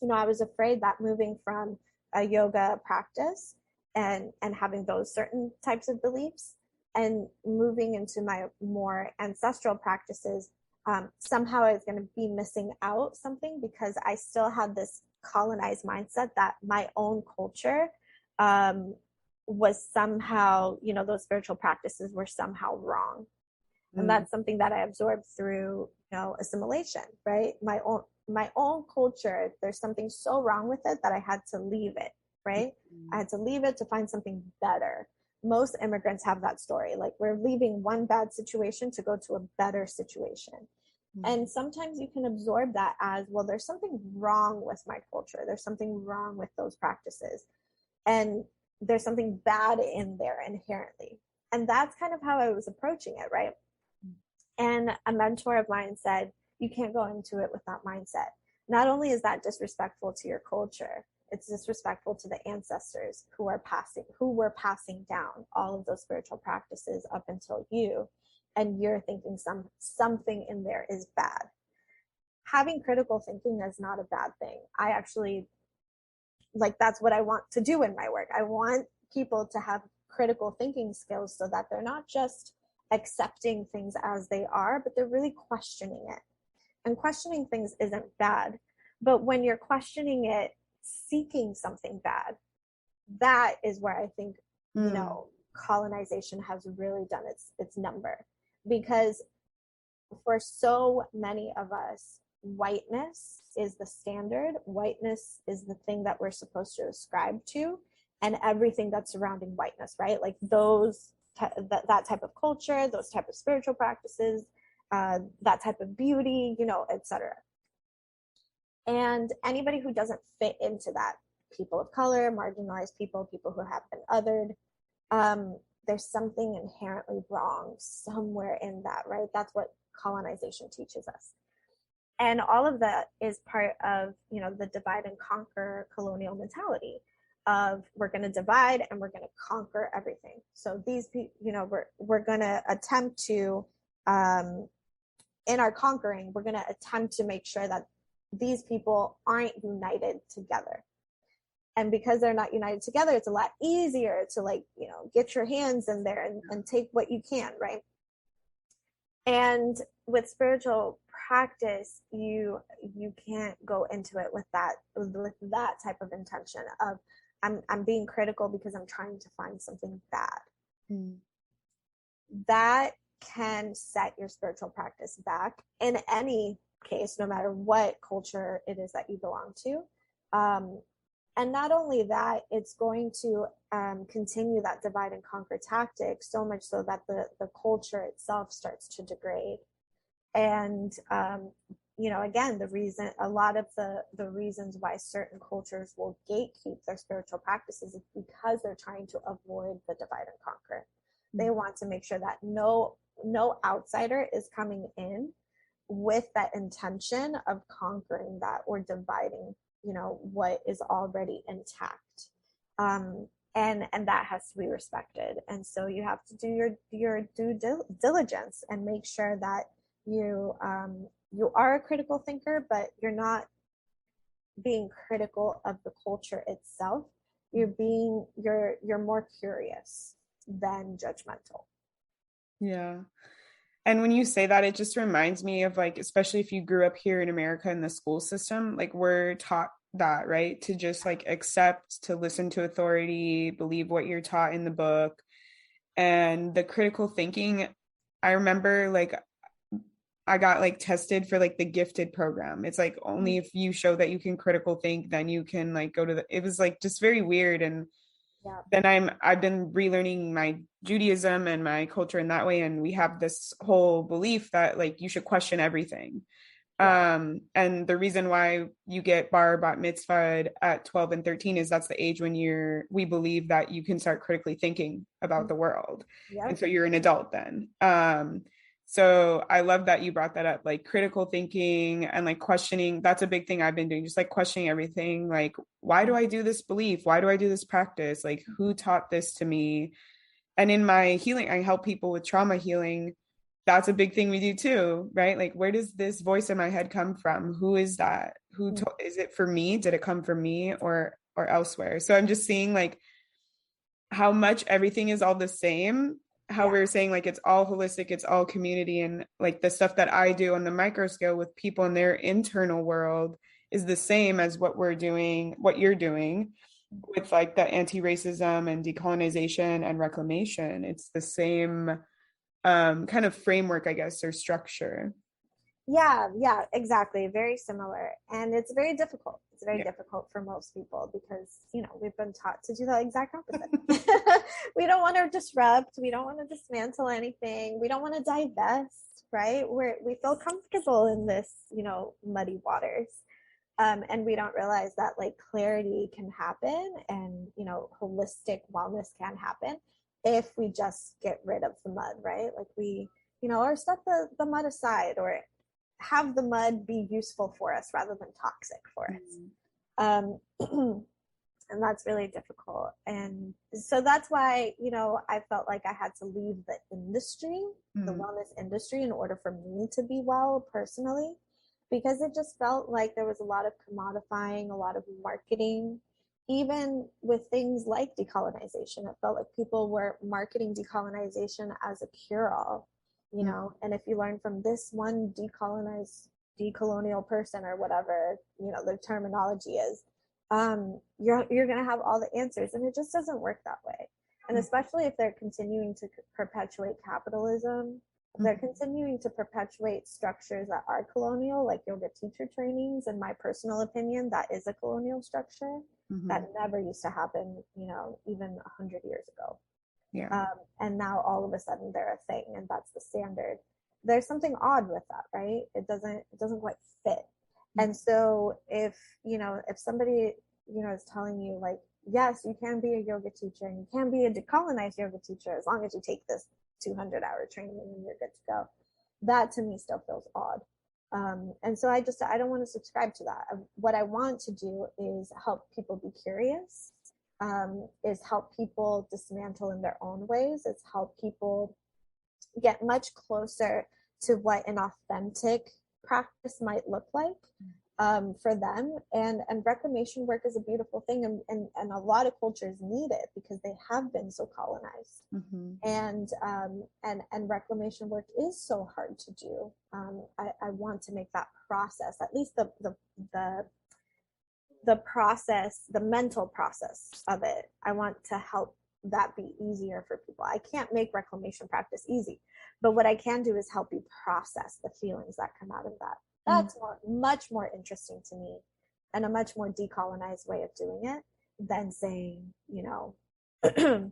I was afraid that moving from a yoga practice and having those certain types of beliefs and moving into my more ancestral practices, somehow I was going to be missing out something, because I still had this colonized mindset that my own culture was somehow, those spiritual practices were somehow wrong. And that's something that I absorbed through, assimilation, right? My own culture, there's something so wrong with it that I had to leave it, right? I had to leave it to find something better. Most immigrants have that story. Like, we're leaving one bad situation to go to a better situation. And sometimes you can absorb that as, well, there's something wrong with my culture. There's something wrong with those practices. And there's something bad in there inherently. And that's kind of how I was approaching it, right? And a mentor of mine said, you can't go into it with that mindset. Not only is that disrespectful to your culture, it's disrespectful to the ancestors who were passing down all of those spiritual practices up until you. and you're thinking something in there is bad. Having critical thinking is not a bad thing. I actually, like, that's what I want to do in my work. I want people to have critical thinking skills so that they're not just accepting things as they are, but they're really questioning it. And questioning things isn't bad, but when you're questioning it seeking something bad, that is where I think, you know, colonization has really done its number. Because for so many of us, whiteness is the standard. Whiteness is the thing that we're supposed to ascribe to, and everything that's surrounding whiteness, right? Like that type of culture, those type of spiritual practices, that type of beauty, you know, etc. And anybody who doesn't fit into that, people of color, marginalized people, people who have been othered, there's something inherently wrong somewhere in that, right? That's what colonization teaches us. And all of that is part of, you know, the divide and conquer colonial mentality of we're going to divide and we're going to conquer everything. So these people, you know, we're going to attempt to, in our conquering, we're going to attempt to make sure that these people aren't united together. And because they're not united together, it's a lot easier to, like, you know, get your hands in there and take what you can, right? And with spiritual practice, you can't go into it with that type of intention of I'm being critical because I'm trying to find something bad. That can set your spiritual practice back in any case, no matter what culture it is that you belong to. And not only that, it's going to continue that divide and conquer tactic so much so that the culture itself starts to degrade. And, you know, again, a lot of the reasons why certain cultures will gatekeep their spiritual practices is because they're trying to avoid the divide and conquer. They want to make sure that no outsider is coming in with that intention of conquering that or dividing, you know, what is already intact. And that has to be respected. And so you have to do your due diligence and make sure that you are a critical thinker, but you're not being critical of the culture itself. You're more curious than judgmental. Yeah. And when you say that, it just reminds me of, like, especially if you grew up here in America in the school system, like, we're taught that, right? To just, like, accept, to listen to authority, believe what you're taught in the book. And the critical thinking, I remember, like, I got, like, tested for, like, the gifted program. It's like only if you show that you can critical think, then you can, like, go to it was, like, just very weird. And Yeah. then I've been relearning my Judaism and my culture in that way. And we have this whole belief that, like, you should question everything. And the reason why you get bat mitzvah at 12 and 13 is that's the age when we believe that you can start critically thinking about the world. Yep. And so you're an adult then. So I love that you brought that up, like critical thinking and, like, questioning. That's a big thing I've been doing, just, like, questioning everything. Like, why do I do this belief? Why do I do this practice? Like, who taught this to me? And in my healing, I help people with trauma healing. That's a big thing we do too, right? Like, where does this voice in my head come from? Who is that? Is it for me? Did it come from me or elsewhere? So I'm just seeing, like, how much everything is all the same, how we're saying, like, it's all holistic, it's all community. And, like, the stuff that I do on the micro scale with people in their internal world is the same as what you're doing with, like, the anti-racism and decolonization and reclamation. It's the same kind of framework, I guess, or structure. Yeah, exactly. Very similar. And it's very difficult. It's very difficult for most people because, you know, we've been taught to do the exact opposite. We don't want to disrupt. We don't want to dismantle anything. We don't want to divest, right? We feel comfortable in this, you know, muddy waters. And we don't realize that, like, clarity can happen and, you know, holistic wellness can happen if we just get rid of the mud, right? Like, we, you know, or set the mud aside or have the mud be useful for us rather than toxic for us. And that's really difficult. And so that's why, you know, I felt like I had to leave the industry, the wellness industry, in order for me to be well personally, because it just felt like there was a lot of commodifying, a lot of marketing, even with things like decolonization. It felt like people were marketing decolonization as a cure-all, you know. And if you learn from this one decolonial person, or whatever, you know, the terminology is, you're going to have all the answers, and it just doesn't work that way. And especially if they're continuing to perpetuate capitalism, if they're continuing to perpetuate structures that are colonial, like yoga teacher trainings, in my personal opinion, that is a colonial structure that never used to happen, you know, even 100 years ago. Yeah. And now all of a sudden they're a thing, and that's the standard. There's something odd with that, right? It doesn't quite fit. And so if, you know, if somebody, you know, is telling you like, yes, you can be a yoga teacher and you can be a decolonized yoga teacher as long as you take this 200-hour training and you're good to go, that to me still feels odd. And so I don't want to subscribe to that. What I want to do is help people be curious, is help people dismantle in their own ways. It's help people get much closer to what an authentic practice might look like for them. And reclamation work is a beautiful thing, and a lot of cultures need it because they have been so colonized. And reclamation work is so hard to do. I want to make that process, at least the process, the mental process of it, I want to help that be easier for people. I can't make reclamation practice easy, but what I can do is help you process the feelings that come out of that. That's much more interesting to me, and a much more decolonized way of doing it than saying, you know, I don't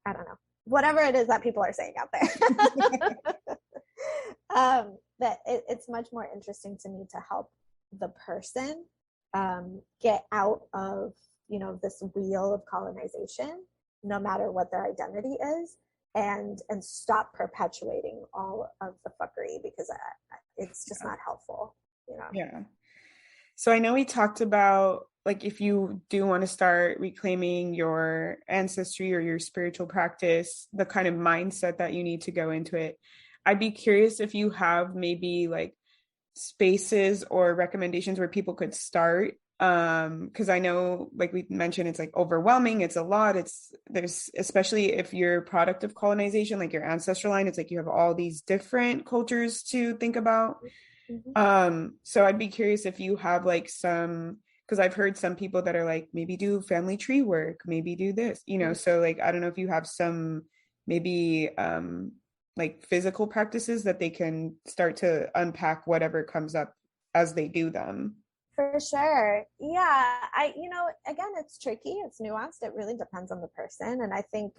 know, whatever it is that people are saying out there. That it's much more interesting to me to help the person get out of, you know, this wheel of colonization, no matter what their identity is, and stop perpetuating all of the fuckery, because it's just not helpful, you know. Yeah. So I know we talked about, like, if you do want to start reclaiming your ancestry or your spiritual practice, the kind of mindset that you need to go into it. I'd be curious if you have maybe like spaces or recommendations where people could start, because I know, like we mentioned, it's like overwhelming, it's a lot, there's, especially if you're a product of colonization, like your ancestral line, it's like you have all these different cultures to think about. So I'd be curious if you have like some, because I've heard some people that are like, maybe do family tree work, maybe do this, you know. So like, I don't know if you have some maybe like physical practices that they can start to unpack whatever comes up as they do them. For sure. Yeah. You know, again, it's tricky. It's nuanced. It really depends on the person. And I think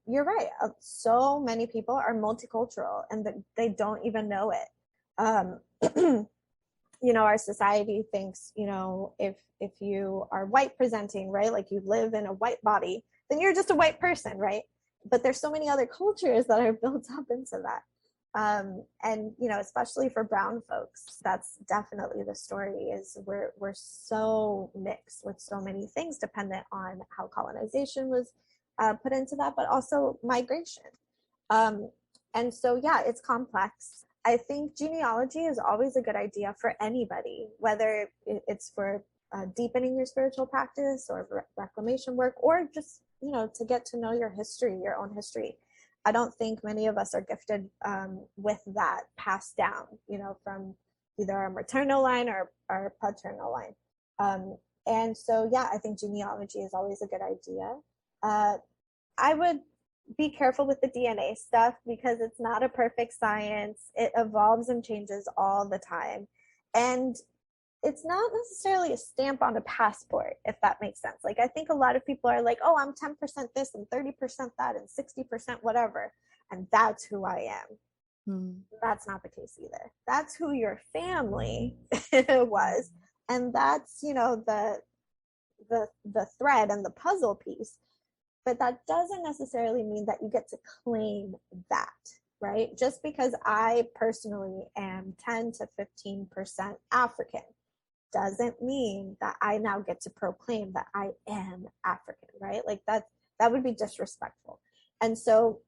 you're right. So many people are multicultural, and they don't even know it. You know, our society thinks, you know, if you are white presenting, right, like you live in a white body, then you're just a white person, right? But there's so many other cultures that are built up into that. And, you know, especially for brown folks, that's definitely the story, is we're so mixed with so many things, dependent on how colonization was put into that, but also migration. And so, yeah, it's complex. I think genealogy is always a good idea for anybody, whether it's for deepening your spiritual practice or reclamation work, or just, you know, to get to know your history, your own history. I don't think many of us are gifted with that passed down, you know, from either our maternal line or our paternal line. And so, yeah, I think genealogy is always a good idea. I would be careful with the DNA stuff, because it's not a perfect science. It evolves and changes all the time. And it's not necessarily a stamp on a passport, if that makes sense. Like, I think a lot of people are like, oh, I'm 10% this and 30% that and 60% whatever, and that's who I am. That's not the case either. That's who your family was. And that's, you know, the thread and the puzzle piece. But that doesn't necessarily mean that you get to claim that, right? Just because I personally am 10 to 15% African doesn't mean that I now get to proclaim that I am African, right? Like that would be disrespectful. And so,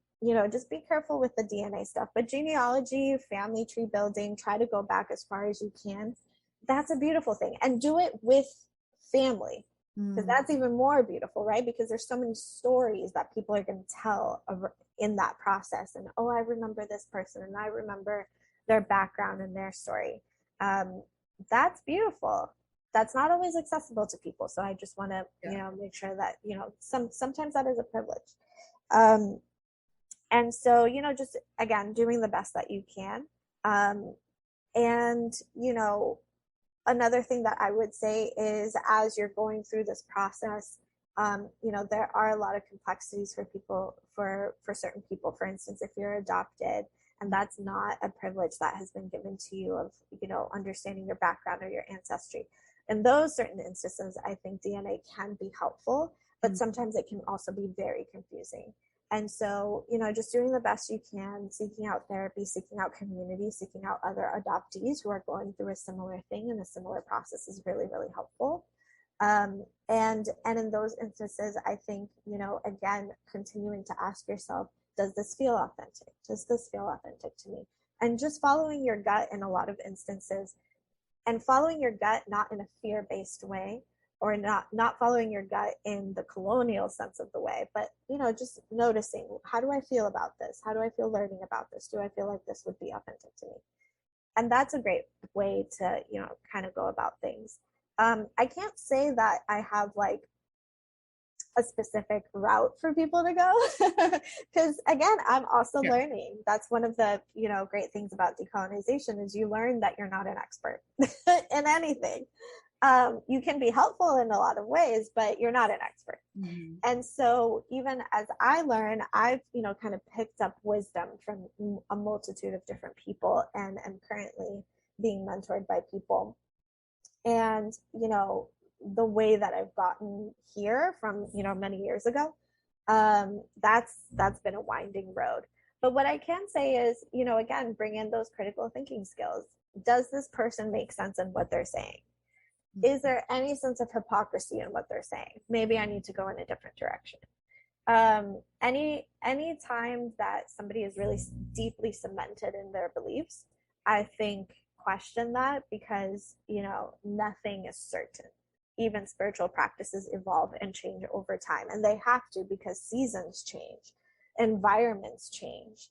just be careful with the DNA stuff, but genealogy, family tree building, try to go back as far as you can. That's a beautiful thing. And do it with family, because that's even more beautiful, right? Because there's so many stories that people are going to tell in that process. And, oh, I remember this person and I remember their background and their story. That's beautiful. That's not always accessible to people. So I just want to, make sure that, sometimes that is a privilege. And so, just again, doing the best that you can. And, another thing that I would say is, as you're going through this process, there are a lot of complexities for people, for certain people. For instance, if you're adopted, and that's not a privilege that has been given to you of, understanding your background or your ancestry. In those certain instances, I think DNA can be helpful, but sometimes it can also be very confusing. And so, just doing the best you can, seeking out therapy, seeking out community, seeking out other adoptees who are going through a similar thing and a similar process is really, really helpful. And in those instances, I think, again, continuing to ask yourself, does this feel authentic? Does this feel authentic to me? And just following your gut in a lot of instances, and following your gut not in a fear-based way, or not following your gut in the colonial sense of the way, but, just noticing, how do I feel about this? How do I feel learning about this? Do I feel like this would be authentic to me? And that's a great way to, kind of go about things. I can't say that I have like a specific route for people to go, because again, I'm also learning. That's one of the, great things about decolonization is you learn that you're not an expert in anything. You can be helpful in a lot of ways, but you're not an expert. And so even as I learn, I've, kind of picked up wisdom from a multitude of different people, and am currently being mentored by people. And, the way that I've gotten here from, many years ago, that's been a winding road. But what I can say is, again, bring in those critical thinking skills. Does this person make sense in what they're saying? Is there any sense of hypocrisy in what they're saying? Maybe I need to go in a different direction. Any time that somebody is really deeply cemented in their beliefs, I think question that, because, nothing is certain. Even spiritual practices evolve and change over time, and they have to, because seasons change, environments change.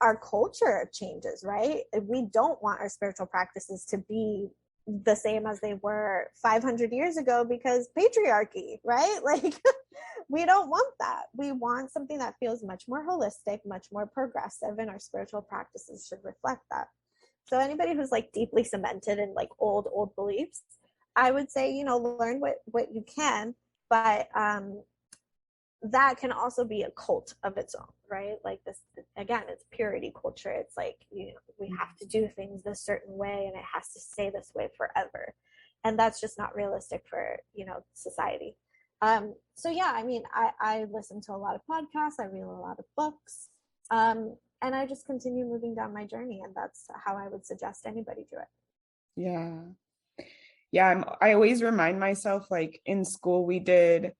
Our culture changes, right? We don't want our spiritual practices to be the same as they were 500 years ago, because patriarchy, right? Like, we don't want that. We want something that feels much more holistic, much more progressive, and our spiritual practices should reflect that. So anybody who's like deeply cemented in like old beliefs, I would say, learn what you can, but that can also be a cult of its own, right? Like this, again, it's purity culture. It's like, we have to do things this certain way, and it has to stay this way forever. And that's just not realistic for, society. So yeah, I mean, I listen to a lot of podcasts, I read a lot of books, and I just continue moving down my journey. And that's how I would suggest anybody do it. Yeah. I always remind myself, like in school, we did,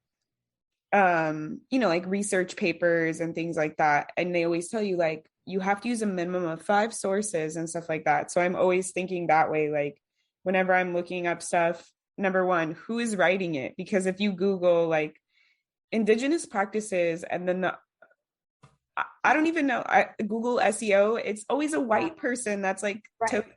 like research papers and things like that. And they always tell you, like, you have to use a minimum of 5 sources and stuff like that. So I'm always thinking that way, like whenever I'm looking up stuff, number one, who is writing it? Because if you Google like indigenous practices, and then I don't even know, I Google SEO, it's always a white person that's like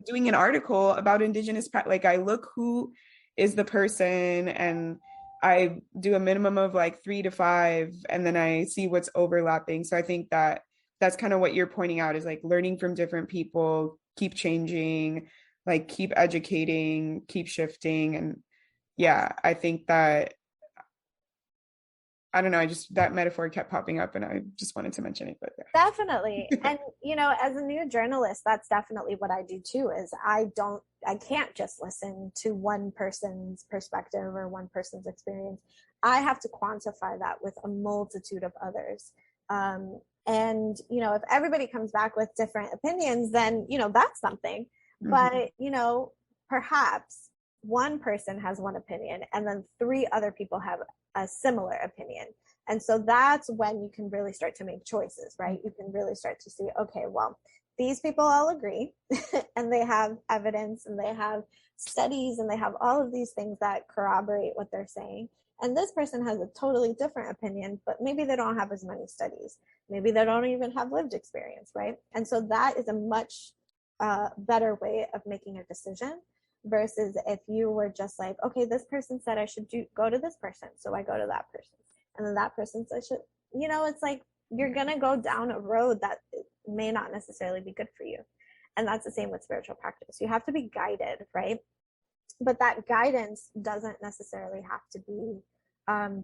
doing an article about indigenous like I look who is the person, and I do a minimum of like 3 to 5, and then I see what's overlapping. So I think that that's kind of what you're pointing out, is like learning from different people, keep changing, like keep educating, keep shifting. And yeah, I think that, I don't know, that metaphor kept popping up and I just wanted to mention it. But yeah. Definitely. And, as a new journalist, that's definitely what I do too, is I can't just listen to one person's perspective or one person's experience. I have to quantify that with a multitude of others. And, if everybody comes back with different opinions, then, that's something. But, perhaps one person has one opinion and then 3 other people have a similar opinion. And so that's when you can really start to make choices, right? You can really start to see, okay, well, these people all agree and they have evidence and they have studies and they have all of these things that corroborate what they're saying. And this person has a totally different opinion, but maybe they don't have as many studies. Maybe they don't even have lived experience, right? And so that is a much better way of making a decision versus if you were just like, okay, this person said I should go to this person, so I go to that person. And then that person says, it's like you're going to go down a road that may not necessarily be good for you. And that's the same with spiritual practice. You have to be guided, right? But that guidance doesn't necessarily have to be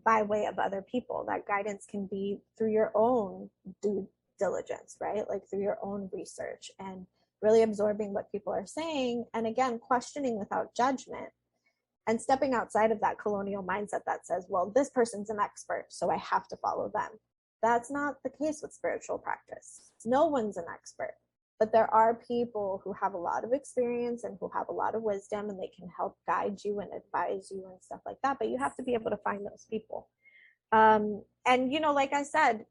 by way of other people. That guidance can be through your own due diligence, right? Like through your own research and really absorbing what people are saying. And again, questioning without judgment and stepping outside of that colonial mindset that says, well, this person's an expert, so I have to follow them. That's not the case with spiritual practice. No one's an expert. But there are people who have a lot of experience and who have a lot of wisdom, and they can help guide you and advise you and stuff like that. But you have to be able to find those people. And, like I said,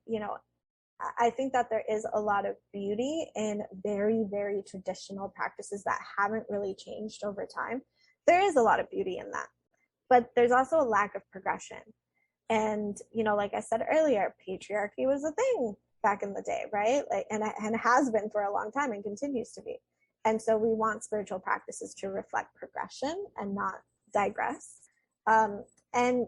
I think that there is a lot of beauty in very, very traditional practices that haven't really changed over time. There is a lot of beauty in that. But there's also a lack of progression. And, like I said earlier, patriarchy was a thing back in the day, right? Like, and has been for a long time and continues to be. And so we want spiritual practices to reflect progression and not digress. And,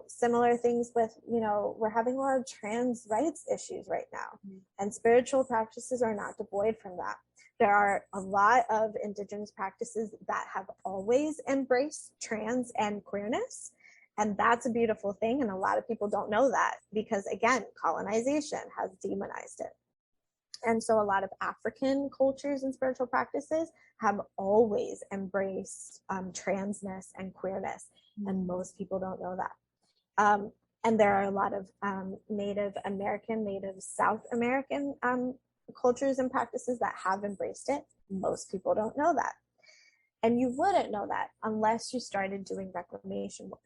similar things with, we're having a lot of trans rights issues right now. And spiritual practices are not devoid from that. There are a lot of indigenous practices that have always embraced trans and queerness. And that's a beautiful thing. And a lot of people don't know that because, again, colonization has demonized it. And so a lot of African cultures and spiritual practices have always embraced transness and queerness. And most people don't know that. And there are a lot of Native American, Native South American cultures and practices that have embraced it. Most people don't know that. And you wouldn't know that unless you started doing reclamation work.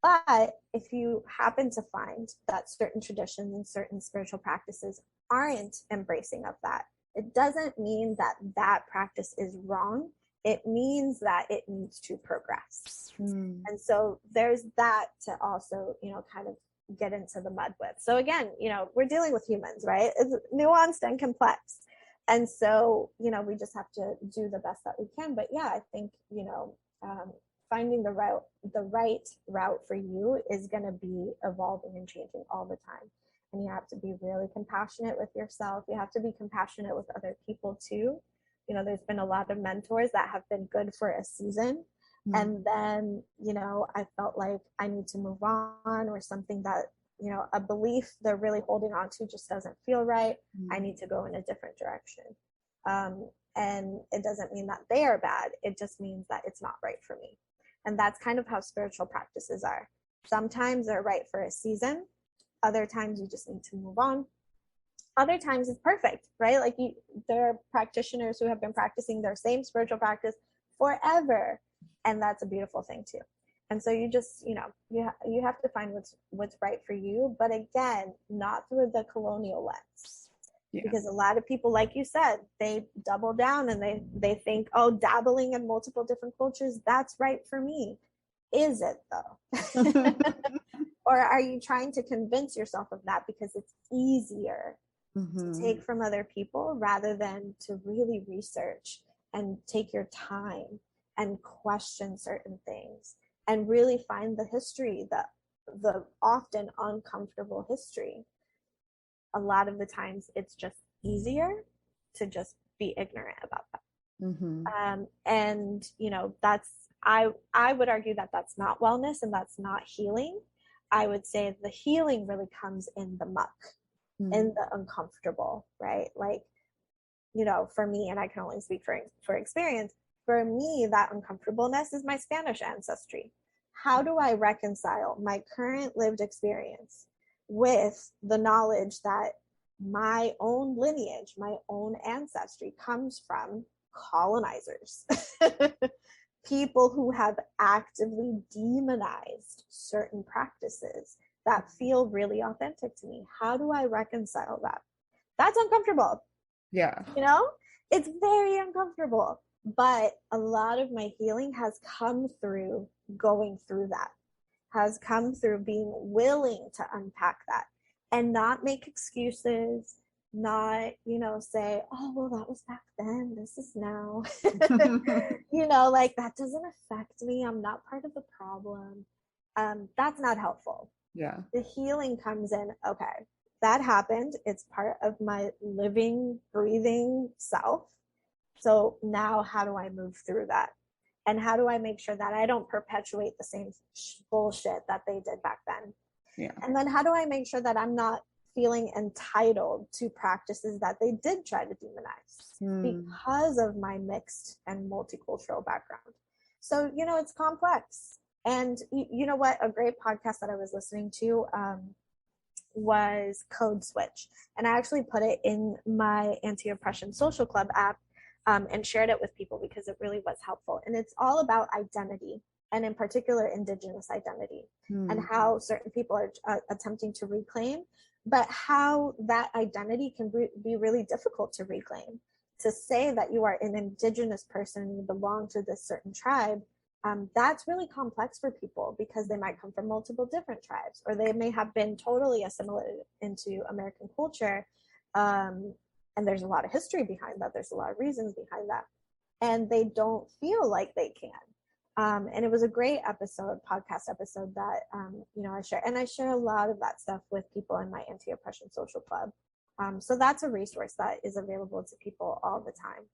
But if you happen to find that certain traditions and certain spiritual practices aren't embracing of that, it doesn't mean that that practice is wrong. It means that it needs to progress. And so there's that to also, kind of get into the mud with. So again, we're dealing with humans, right? It's nuanced and complex. And so, we just have to do the best that we can. But yeah, I think, finding the right route for you is going to be evolving and changing all the time. And you have to be really compassionate with yourself. You have to be compassionate with other people too. There's been a lot of mentors that have been good for a season. And then, I felt like I need to move on, or something that, a belief they're really holding on to just doesn't feel right. I need to go in a different direction. And it doesn't mean that they are bad. It just means that it's not right for me. And that's kind of how spiritual practices are. Sometimes they're right for a season. Other times you just need to move on. Other times it's perfect, right? Like there are practitioners who have been practicing their same spiritual practice forever. And that's a beautiful thing too. And so you just, you have to find what's right for you. But again, not through the colonial lens. Yeah. Because a lot of people, like you said, they double down and they think, oh, dabbling in multiple different cultures, that's right for me. Is it though? Or are you trying to convince yourself of that because it's easier to take from other people rather than to really research and take your time and question certain things and really find the history, the often uncomfortable history? A lot of the times it's just easier to just be ignorant about that. And, that's, I would argue that that's not wellness and that's not healing. I would say the healing really comes in the muck, in the uncomfortable, right? Like, for me, and I can only speak for experience, for me, that uncomfortableness is my Spanish ancestry. How do I reconcile my current lived experience with the knowledge that my own lineage, my own ancestry comes from colonizers, people who have actively demonized certain practices that feel really authentic to me. How do I reconcile that? That's uncomfortable. Yeah. You know, it's very uncomfortable. But a lot of my healing has come through going through that, has come through being willing to unpack that and not make excuses, not, say, oh, well, that was back then, this is now. Like that doesn't affect me. I'm not part of the problem. That's not helpful. Yeah. The healing comes in, okay, that happened. It's part of my living, breathing self. So now how do I move through that? And how do I make sure that I don't perpetuate the same bullshit that they did back then? Yeah. And then how do I make sure that I'm not feeling entitled to practices that they did try to demonize because of my mixed and multicultural background? So, it's complex. And you know what? A great podcast that I was listening to was Code Switch. And I actually put it in my Anti-Oppression Social Club app and shared it with people because it really was helpful. And it's all about identity, and in particular, Indigenous identity, and how certain people are attempting to reclaim, but how that identity can be really difficult to reclaim. To say that you are an Indigenous person and you belong to this certain tribe, that's really complex for people because they might come from multiple different tribes, or they may have been totally assimilated into American culture. And there's a lot of history behind that. There's a lot of reasons behind that. And they don't feel like they can. And it was a great podcast episode that, I share. And I share a lot of that stuff with people in my Anti-Oppression Social Club. So that's a resource that is available to people all the time.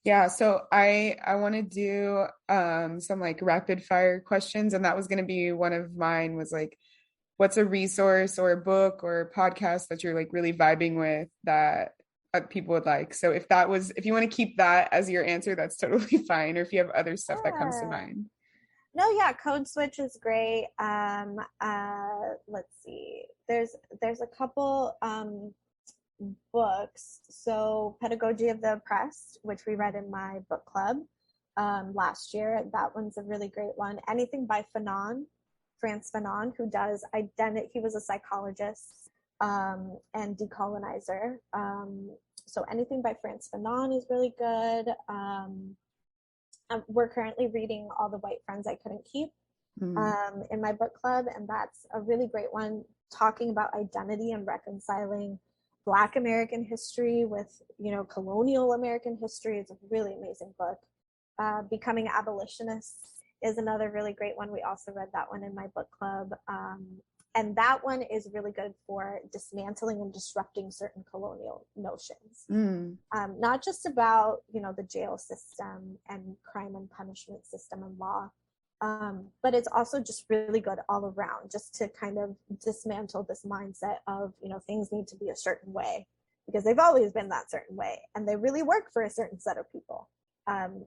Yeah, so I want to do some like rapid fire questions, and that was going to be one of mine, was like, what's a resource or a book or a podcast that you're like really vibing with that people would like? So if you want to keep that as your answer, that's totally fine. Or if you have other stuff that comes to mind. No, yeah, Code Switch is great. Let's see. There's a couple books. So Pedagogy of the Oppressed, which we read in my book club last year. That one's a really great one. Anything by Frantz Fanon, who does identity. He was a psychologist and decolonizer. So anything by Frantz Fanon is really good. We're currently reading All the White Friends I Couldn't Keep in my book club, and that's a really great one, talking about identity and reconciling Black American history with, colonial American history. It's a really amazing book. Becoming Abolitionists is another really great one. We also read that one in my book club. And that one is really good for dismantling and disrupting certain colonial notions. Not just about, the jail system and crime and punishment system and law, but it's also just really good all around, just to kind of dismantle this mindset of, things need to be a certain way because they've always been that certain way and they really work for a certain set of people.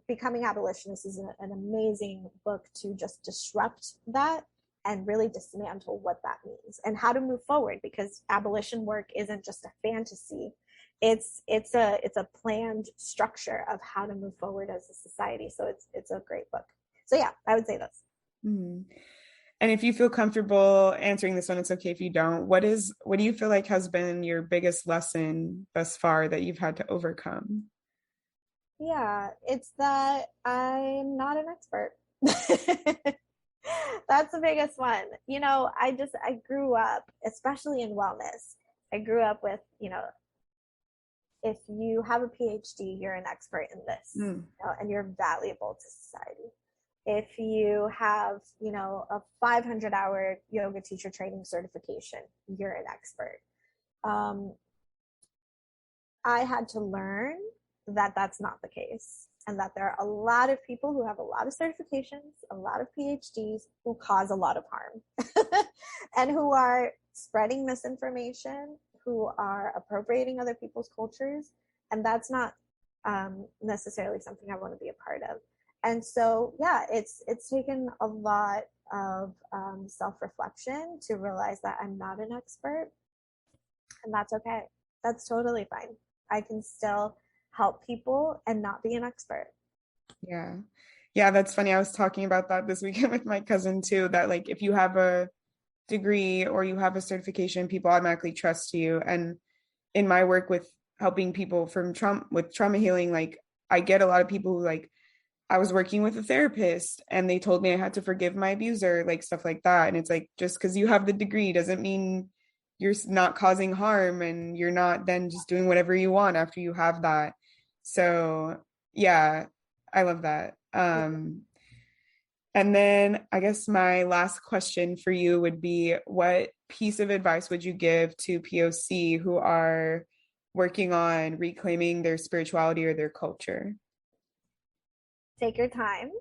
Becoming Abolitionist is an amazing book to just disrupt that and really dismantle what that means and how to move forward, because abolition work isn't just a fantasy. It's a planned structure of how to move forward as a society. So it's a great book. So yeah, I would say those. And if you feel comfortable answering this one, it's okay if you don't. What do you feel like has been your biggest lesson thus far that you've had to overcome? Yeah, it's that I'm not an expert. That's the biggest one. I grew up, especially in wellness, I grew up with, if you have a PhD, you're an expert in this, and you're valuable to society. If you have, a 500-hour yoga teacher training certification, you're an expert. I had to learn that that's not the case, and that there are a lot of people who have a lot of certifications, a lot of PhDs, who cause a lot of harm and who are spreading misinformation, who are appropriating other people's cultures. And that's not necessarily something I want to be a part of. And so, yeah, it's taken a lot of self-reflection to realize that I'm not an expert, and that's okay. That's totally fine. I can still help people and not be an expert. Yeah. Yeah, that's funny. I was talking about that this weekend with my cousin too, that like if you have a degree or you have a certification, people automatically trust you. And in my work with helping people from trauma healing, like I get a lot of people who like I was working with a therapist and they told me I had to forgive my abuser, like stuff like that. And it's like just because you have the degree doesn't mean you're not causing harm and you're not then just doing whatever you want after you have that. So yeah, I love that. And then I guess my last question for you would be what piece of advice would you give to POC who are working on reclaiming their spirituality or their culture? Take your time.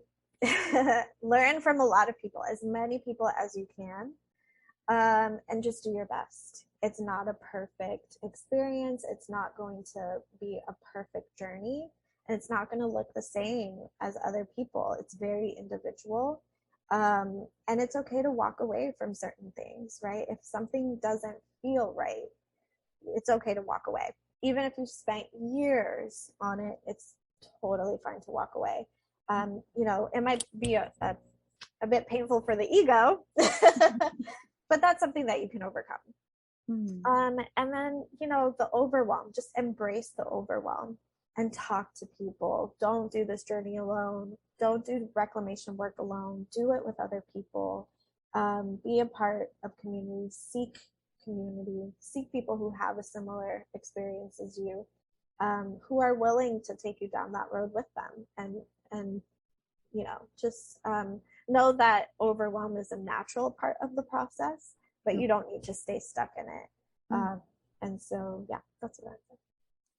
Learn from a lot of people, as many people as you can, and just do your best. It's not a perfect experience. It's not going to be a perfect journey, and it's not going to look the same as other people. It's very individual. And it's okay to walk away from certain things, right? If something doesn't feel right, it's okay to walk away. Even if you spent years on it, it's totally fine to walk away. It might be a bit painful for the ego, but that's something that you can overcome. And then, the overwhelm, just embrace the overwhelm and talk to people. Don't do this journey alone. Don't do reclamation work alone. Do it with other people. Be a part of community. Seek community. Seek people who have a similar experience as you, who are willing to take you down that road with them. And just know that overwhelm is a natural part of the process, but you don't need to stay stuck in it. And so, yeah, that's what I think.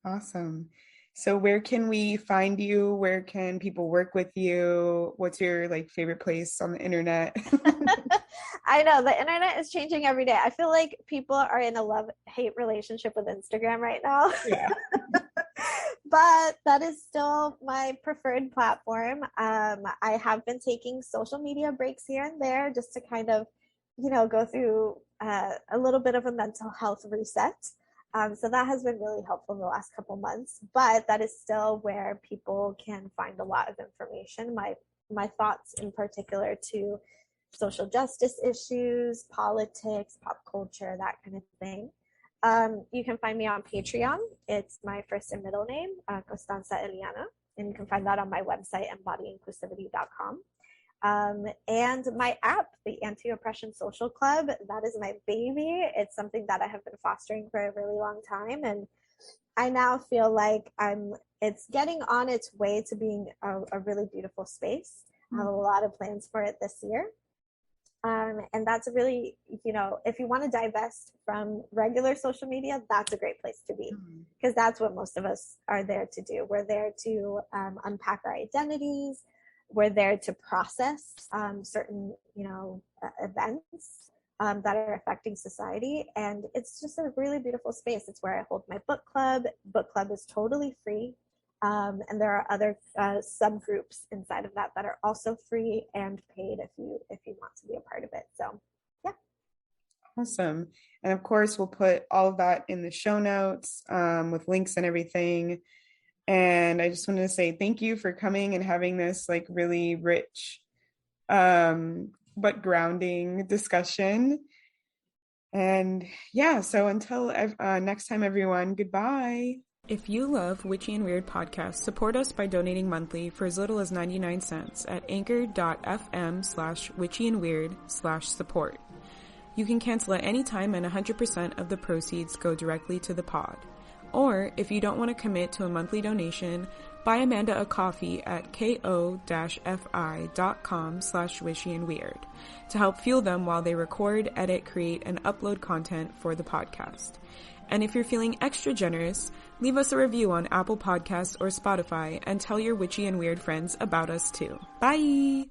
Awesome. So where can we find you? Where can people work with you? What's your like favorite place on the internet? I know the internet is changing every day. I feel like people are in a love-hate relationship with Instagram right now. Yeah. But that is still my preferred platform. I have been taking social media breaks here and there just to kind of, go through a little bit of a mental health reset. So that has been really helpful in the last couple months, but that is still where people can find a lot of information. My thoughts in particular to social justice issues, politics, pop culture, that kind of thing. You can find me on Patreon. It's my first and middle name, Constanza Eliana, and you can find that on my website, embodyinclusivity.com. And my app, the Anti-Oppression Social Club, that is my baby. It's something that I have been fostering for a really long time, and I now feel like it's getting on its way to being a really beautiful space. I have a lot of plans for it this year. And that's a really, if you want to divest from regular social media, that's a great place to be, because that's what most of us are there to do. We're there to unpack our identities. We're there to process certain, events that are affecting society. And it's just a really beautiful space. It's where I hold my book club. Book club is totally free. And there are other subgroups inside of that are also free and paid if you want to be a part of it. So, yeah. Awesome. And of course, we'll put all of that in the show notes with links and everything. And I just wanted to say thank you for coming and having this like really rich but grounding discussion. And yeah, so until next time, everyone, goodbye. If you love Witchy and Weird podcasts, support us by donating monthly for as little as 99 cents at anchor.fm/witchyandweird/support. You can cancel at any time and 100% of the proceeds go directly to the pod. Or if you don't want to commit to a monthly donation, buy Amanda a coffee at ko-fi.com/wishyandweird to help fuel them while they record, edit, create, and upload content for the podcast. And if you're feeling extra generous, leave us a review on Apple Podcasts or Spotify and tell your witchy and weird friends about us too. Bye!